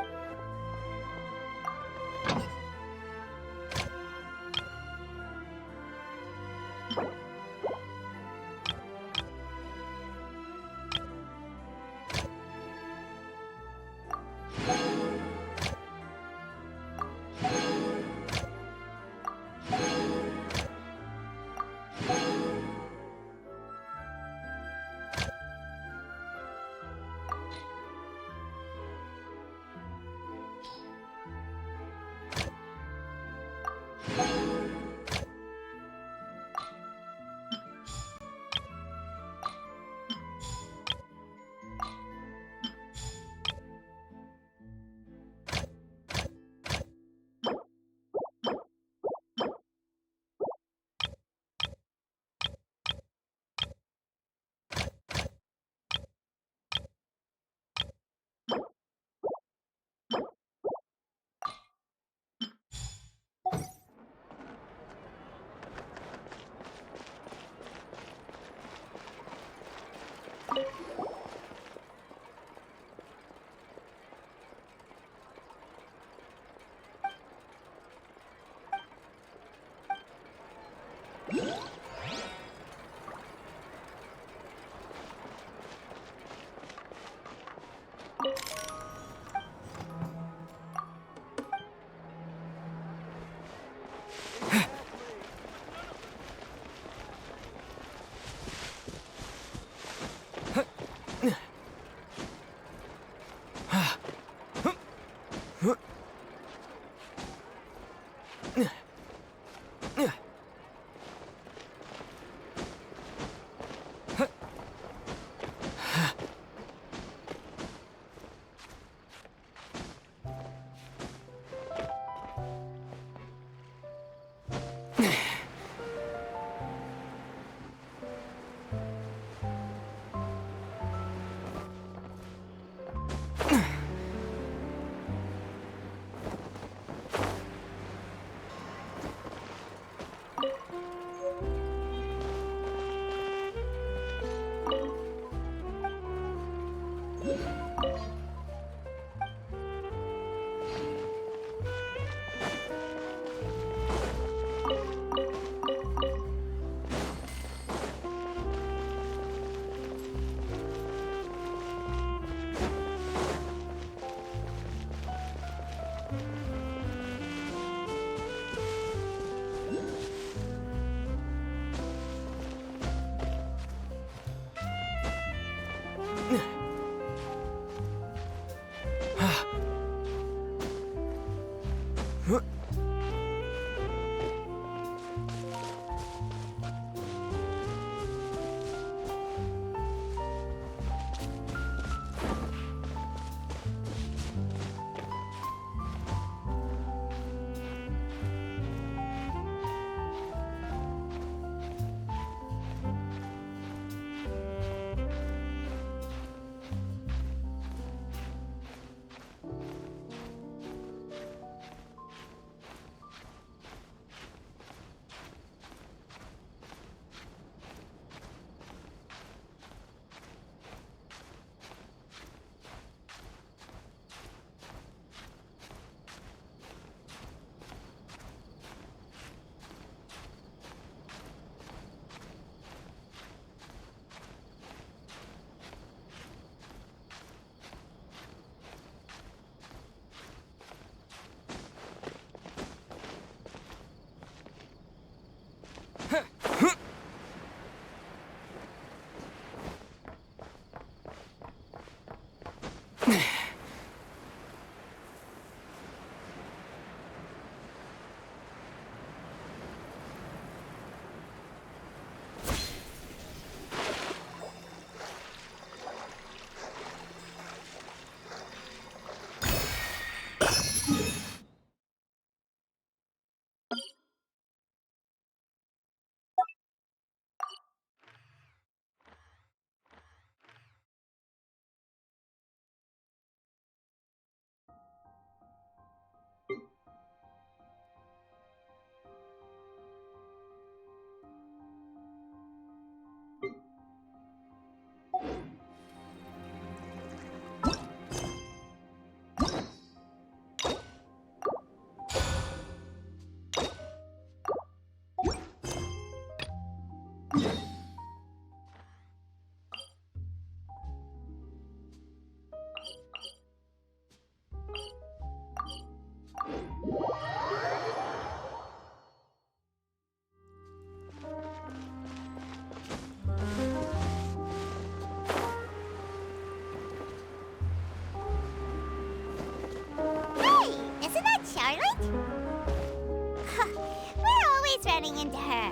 running into her.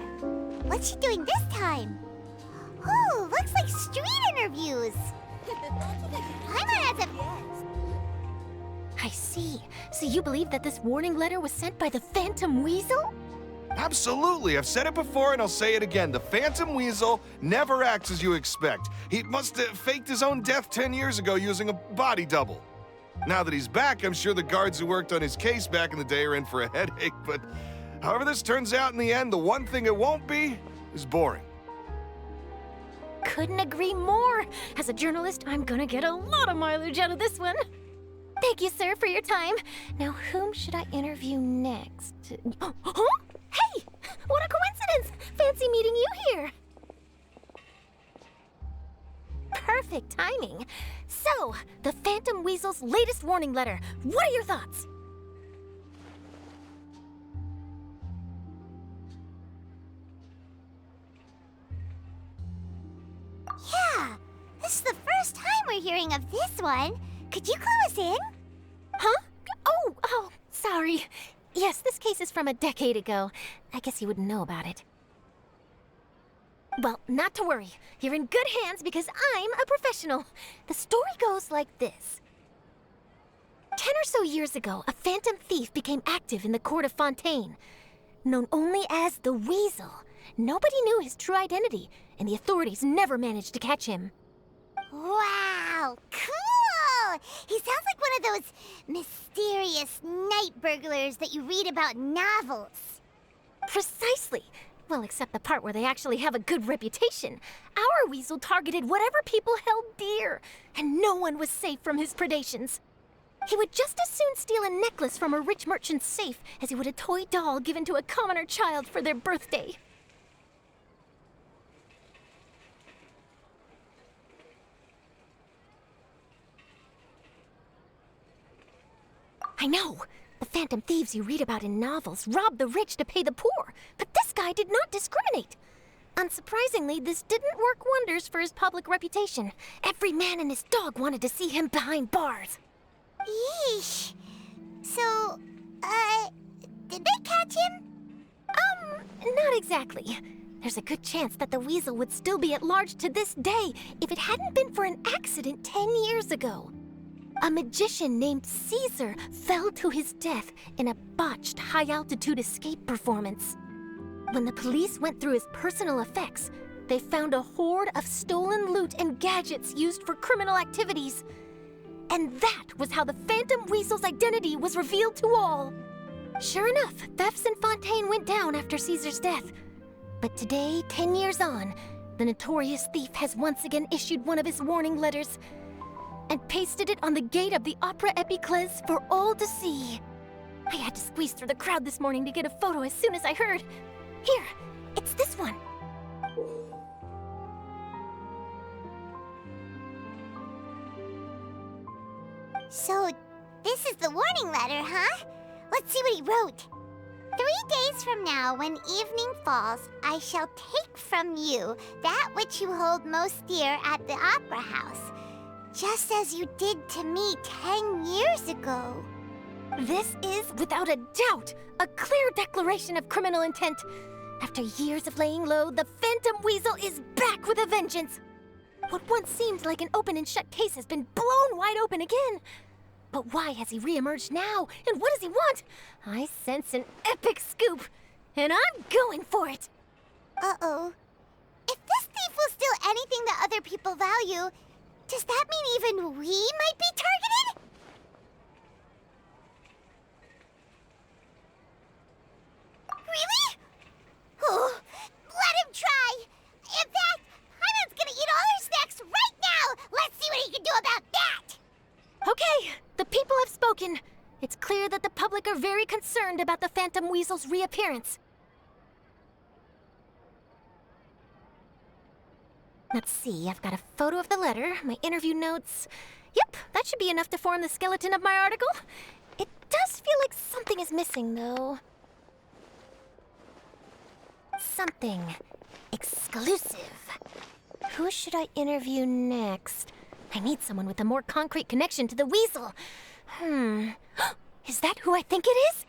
What's she doing this time? Ooh, looks like street interviews. Paimon has a... I see. So you believe that this warning letter was sent by the Phantom Weasel? Absolutely. I've said it before and I'll say it again. The Phantom Weasel never acts as you expect. He must have faked his own death 10 years ago using a body double. Now that he's back, I'm sure the guards who worked on his case back in the day are in for a headache, but however this turns out in the end, the one thing it won't be is boring. Couldn't agree more. As a journalist, I'm gonna get a lot of mileage out of this one. Thank you, sir, for your time. Now, whom should I interview next? Huh? Hey! What a coincidence! Fancy meeting you here. Perfect timing. So, the Phantom Weasel's latest warning letter. What are your thoughts? Yeah, this is the first time we're hearing of this one. Could you clue us in? Huh? Oh, sorry. Yes, this case is from a decade ago. I guess you wouldn't know about it. Well, not to worry. You're in good hands because I'm a professional. The story goes like this. 10 or so years ago, a phantom thief became active in the court of Fontaine. Known only as the Weasel, nobody knew his true identity, and the authorities never managed to catch him. Wow, cool! He sounds like one of those mysterious night burglars that you read about in novels. Precisely. Well, except the part where they actually have a good reputation. Our Weasel targeted whatever people held dear, and no one was safe from his predations. He would just as soon steal a necklace from a rich merchant's safe as he would a toy doll given to a commoner child for their birthday. I know. The phantom thieves you read about in novels rob the rich to pay the poor, but this guy did not discriminate. Unsurprisingly, this didn't work wonders for his public reputation. Every man and his dog wanted to see him behind bars. Yeesh. So, did they catch him? Not exactly. There's a good chance that the Weasel would still be at large to this day if it hadn't been for an accident 10 years ago. A magician named Caesar fell to his death in a botched high-altitude escape performance. When the police went through his personal effects, they found a hoard of stolen loot and gadgets used for criminal activities. And that was how the Phantom Weasel's identity was revealed to all. Sure enough, thefts in Fontaine went down after Caesar's death. But today, 10 years on, the notorious thief has once again issued one of his warning letters and pasted it on the gate of the Opera Epiclese for all to see. I had to squeeze through the crowd this morning to get a photo as soon as I heard. Here, it's this one. So, this is the warning letter, huh? Let's see what he wrote. 3 days from now, when evening falls, I shall take from you that which you hold most dear at the Opera House, just as you did to me 10 years ago. This is, without a doubt, a clear declaration of criminal intent. After years of laying low, the Phantom Weasel is back with a vengeance. What once seemed like an open and shut case has been blown wide open again. But why has he reemerged now, and what does he want? I sense an epic scoop, and I'm going for it. Uh-oh. If this thief will steal anything that other people value, does that mean even we might be targeted? Really? Oh, let him try! In fact, Hyman's gonna eat all our snacks right now! Let's see what he can do about that! Okay, the people have spoken. It's clear that the public are very concerned about the Phantom Weasel's reappearance. Let's see, I've got a photo of the letter, my interview notes. Yep, that should be enough to form the skeleton of my article. It does feel like something is missing, though. Something exclusive. Who should I interview next? I need someone with a more concrete connection to the Weasel. Is that who I think it is?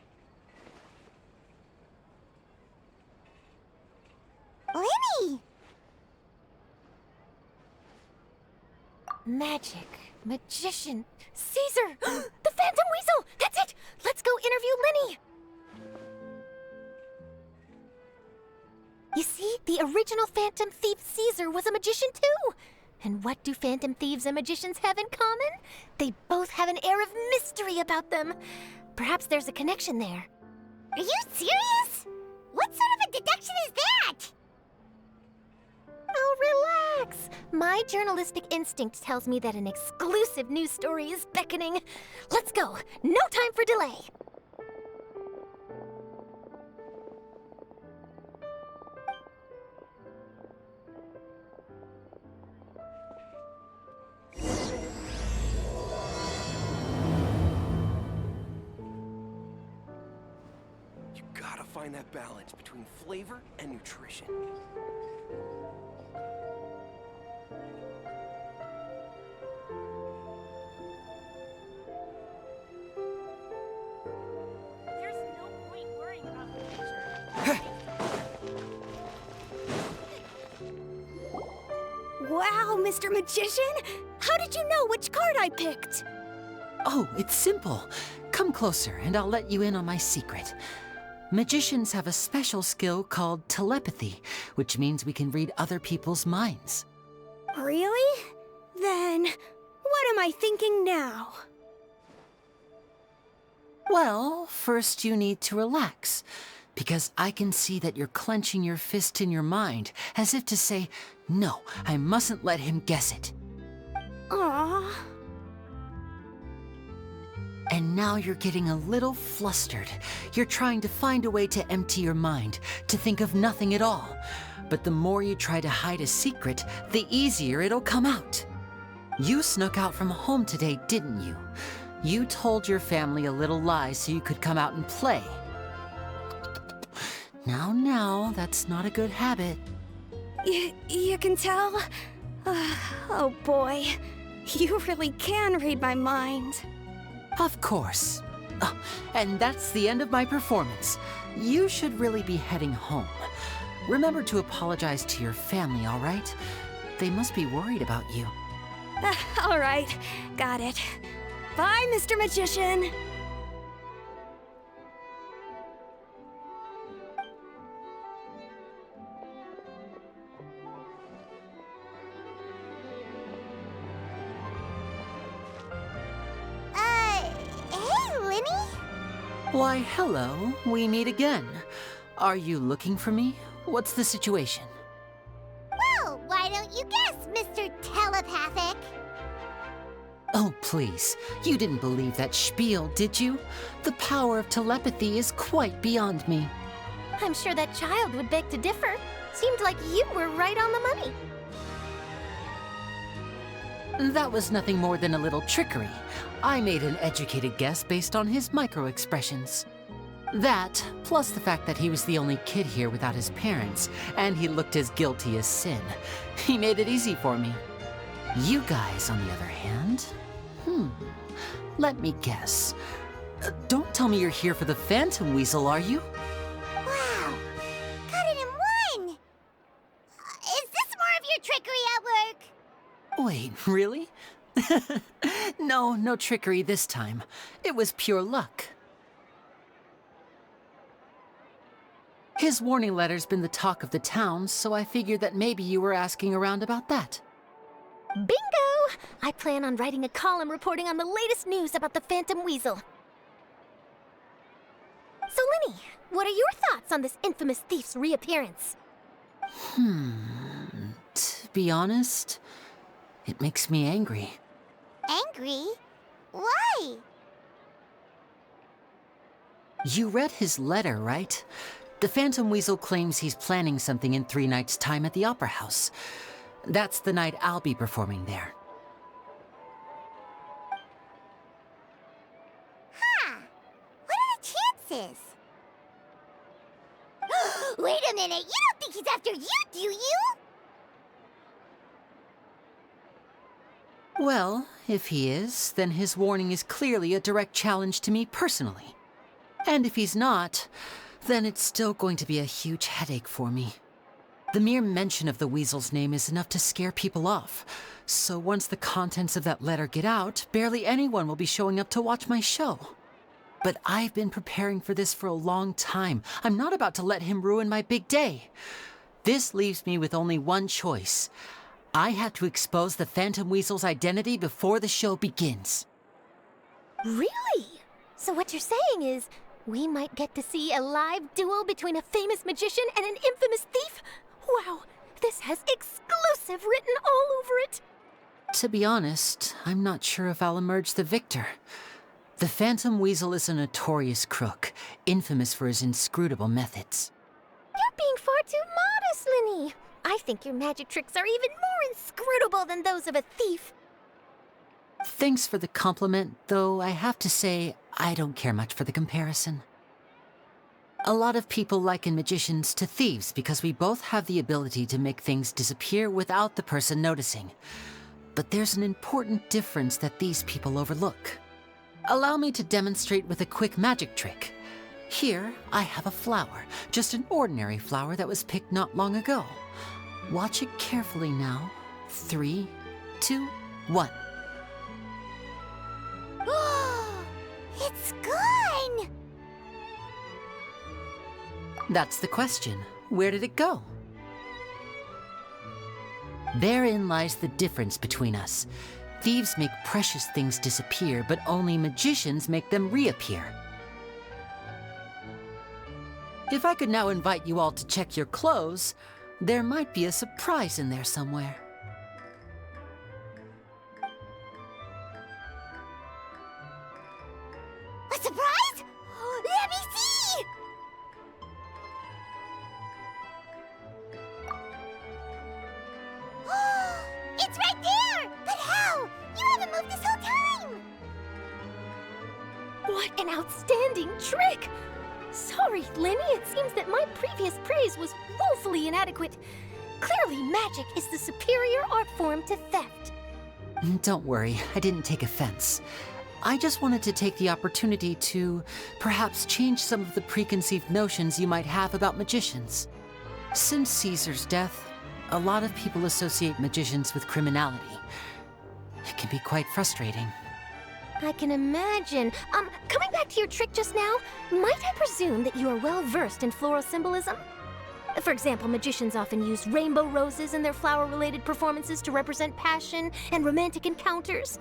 Lenny! Magic, magician, Caesar! The Phantom Weasel! That's it! Let's go interview Lenny! You see, the original Phantom Thief Caesar was a magician too! And what do Phantom Thieves and magicians have in common? They both have an air of mystery about them. Perhaps there's a connection there. Are you serious? What sort of a deduction is that? Oh, relax. My journalistic instinct tells me that an exclusive news story is beckoning. Let's go. No time for delay. You gotta find that balance between flavor and nutrition. There's no point worrying about the future. Wow, Mr. Magician! How did you know which card I picked? Oh, it's simple. Come closer, and I'll let you in on my secret. Magicians have a special skill called telepathy, which means we can read other people's minds. Really? Then, what am I thinking now? Well, first you need to relax, because I can see that you're clenching your fist in your mind, as if to say, no, I mustn't let him guess it. Aww. And now you're getting a little flustered. You're trying to find a way to empty your mind, to think of nothing at all. But the more you try to hide a secret, the easier it'll come out. You snuck out from home today, didn't you? You told your family a little lie so you could come out and play. Now, that's not a good habit. You can tell? Oh boy, you really can read my mind. Of course. Oh, and that's the end of my performance. You should really be heading home. Remember to apologize to your family, all right? They must be worried about you. All right, got it. Bye, Mr. Magician. Hey, Lenny? Why, hello. We meet again. Are you looking for me? What's the situation? Well, why don't you guess, Mr. Telepathic? Oh, please. You didn't believe that spiel, did you? The power of telepathy is quite beyond me. I'm sure that child would beg to differ. Seemed like you were right on the money. That was nothing more than a little trickery. I made an educated guess based on his micro-expressions. That, plus the fact that he was the only kid here without his parents, and he looked as guilty as sin. He made it easy for me. You guys, on the other hand, let me guess. Don't tell me you're here for the Phantom Weasel, are you? Wow, got it in one! Is this more of your trickery at work? Wait, really? No trickery this time. It was pure luck. His warning letter's been the talk of the town, so I figured that maybe you were asking around about that. Bingo! I plan on writing a column reporting on the latest news about the Phantom Weasel. So, Lenny, what are your thoughts on this infamous thief's reappearance? To be honest, it makes me angry. Angry? Why? You read his letter, right? The Phantom Weasel claims he's planning something in 3 nights' time at the Opera House. That's the night I'll be performing there. Huh. What are the chances? Wait a minute, you don't think he's after you, do you? Well, if he is, then his warning is clearly a direct challenge to me personally. And if he's not, then it's still going to be a huge headache for me. The mere mention of the weasel's name is enough to scare people off. So once the contents of that letter get out, barely anyone will be showing up to watch my show. But I've been preparing for this for a long time. I'm not about to let him ruin my big day. This leaves me with only one choice. I have to expose the Phantom Weasel's identity before the show begins. Really? So what you're saying is, we might get to see a live duel between a famous magician and an infamous thief? Wow, this has exclusive written all over it! To be honest, I'm not sure if I'll emerge the victor. The Phantom Weasel is a notorious crook, infamous for his inscrutable methods. You're being far too modest, Linny. I think your magic tricks are even more inscrutable than those of a thief. Thanks for the compliment, though I have to say, I don't care much for the comparison. A lot of people liken magicians to thieves because we both have the ability to make things disappear without the person noticing. But there's an important difference that these people overlook. Allow me to demonstrate with a quick magic trick. Here, I have a flower, just an ordinary flower that was picked not long ago. Watch it carefully now. 3, 2, 1. It's gone! That's the question. Where did it go? Therein lies the difference between us. Thieves make precious things disappear, but only magicians make them reappear. If I could now invite you all to check your clothes, there might be a surprise in there somewhere. A surprise? Let me see! It's right there! But how? You haven't moved this whole time! What an outstanding trick! Sorry, Linny, it seems that my previous praise was woefully inadequate. Clearly, magic is the superior art form to theft. Don't worry, I didn't take offense. I just wanted to take the opportunity to perhaps change some of the preconceived notions you might have about magicians. Since Caesar's death, a lot of people associate magicians with criminality. It can be quite frustrating. I can imagine. Coming back to your trick just now, might I presume that you are well versed in floral symbolism? For example, magicians often use rainbow roses in their flower-related performances to represent passion and romantic encounters.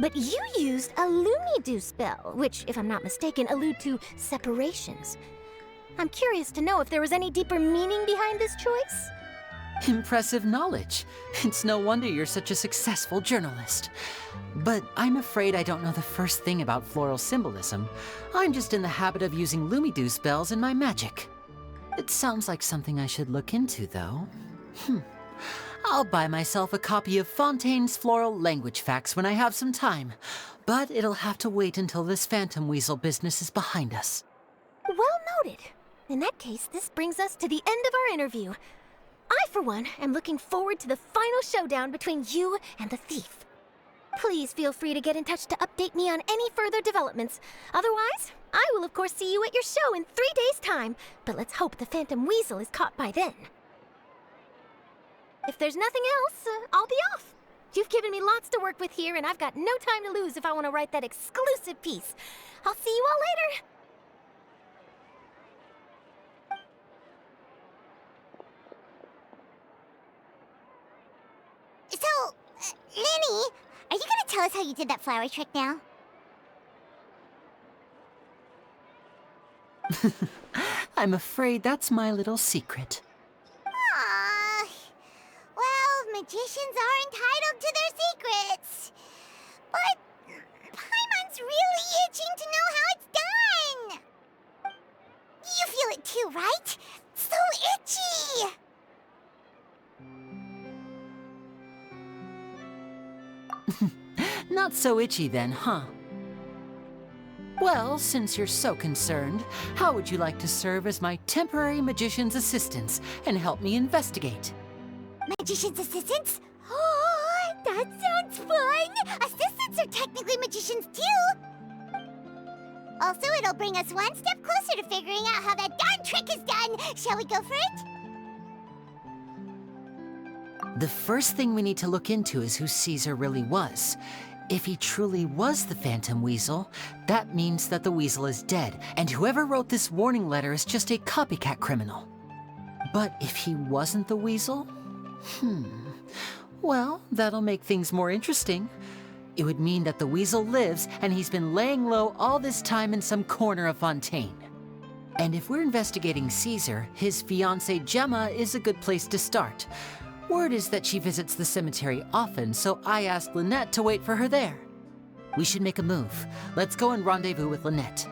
But you used a Lumidu spell, which, if I'm not mistaken, allude to separations. I'm curious to know if there was any deeper meaning behind this choice? Impressive knowledge. It's no wonder you're such a successful journalist. But I'm afraid I don't know the first thing about floral symbolism. I'm just in the habit of using Lumidu spells in my magic. It sounds like something I should look into, though. I'll buy myself a copy of Fontaine's Floral Language Facts when I have some time. But it'll have to wait until this Phantom Weasel business is behind us. Well noted. In that case, this brings us to the end of our interview. I, for one, am looking forward to the final showdown between you and the thief. Please feel free to get in touch to update me on any further developments. Otherwise, I will of course see you at your show in 3 days' time, but let's hope the Phantom Weasel is caught by then. If there's nothing else, I'll be off. You've given me lots to work with here, and I've got no time to lose if I want to write that exclusive piece. I'll see you all later. So, Linny, are you gonna tell us how you did that flower trick now? I'm afraid that's my little secret. Aww. Well, magicians are entitled to their secrets. But Paimon's really itching to know how it's done. You feel it too, right? So itchy! Not so itchy then, huh? Well, since you're so concerned, how would you like to serve as my temporary magician's assistants and help me investigate? Magician's assistants? Oh, that sounds fun! Assistants are technically magicians too! Also, it'll bring us one step closer to figuring out how that darn trick is done. Shall we go for it? The first thing we need to look into is who Caesar really was. If he truly was the Phantom Weasel, that means that the Weasel is dead, and whoever wrote this warning letter is just a copycat criminal. But if he wasn't the Weasel? Well, that'll make things more interesting. It would mean that the Weasel lives, and he's been laying low all this time in some corner of Fontaine. And if we're investigating Caesar, his fiancée Gemma is a good place to start. Word is that she visits the cemetery often, so I asked Lynette to wait for her there. We should make a move. Let's go and rendezvous with Lynette.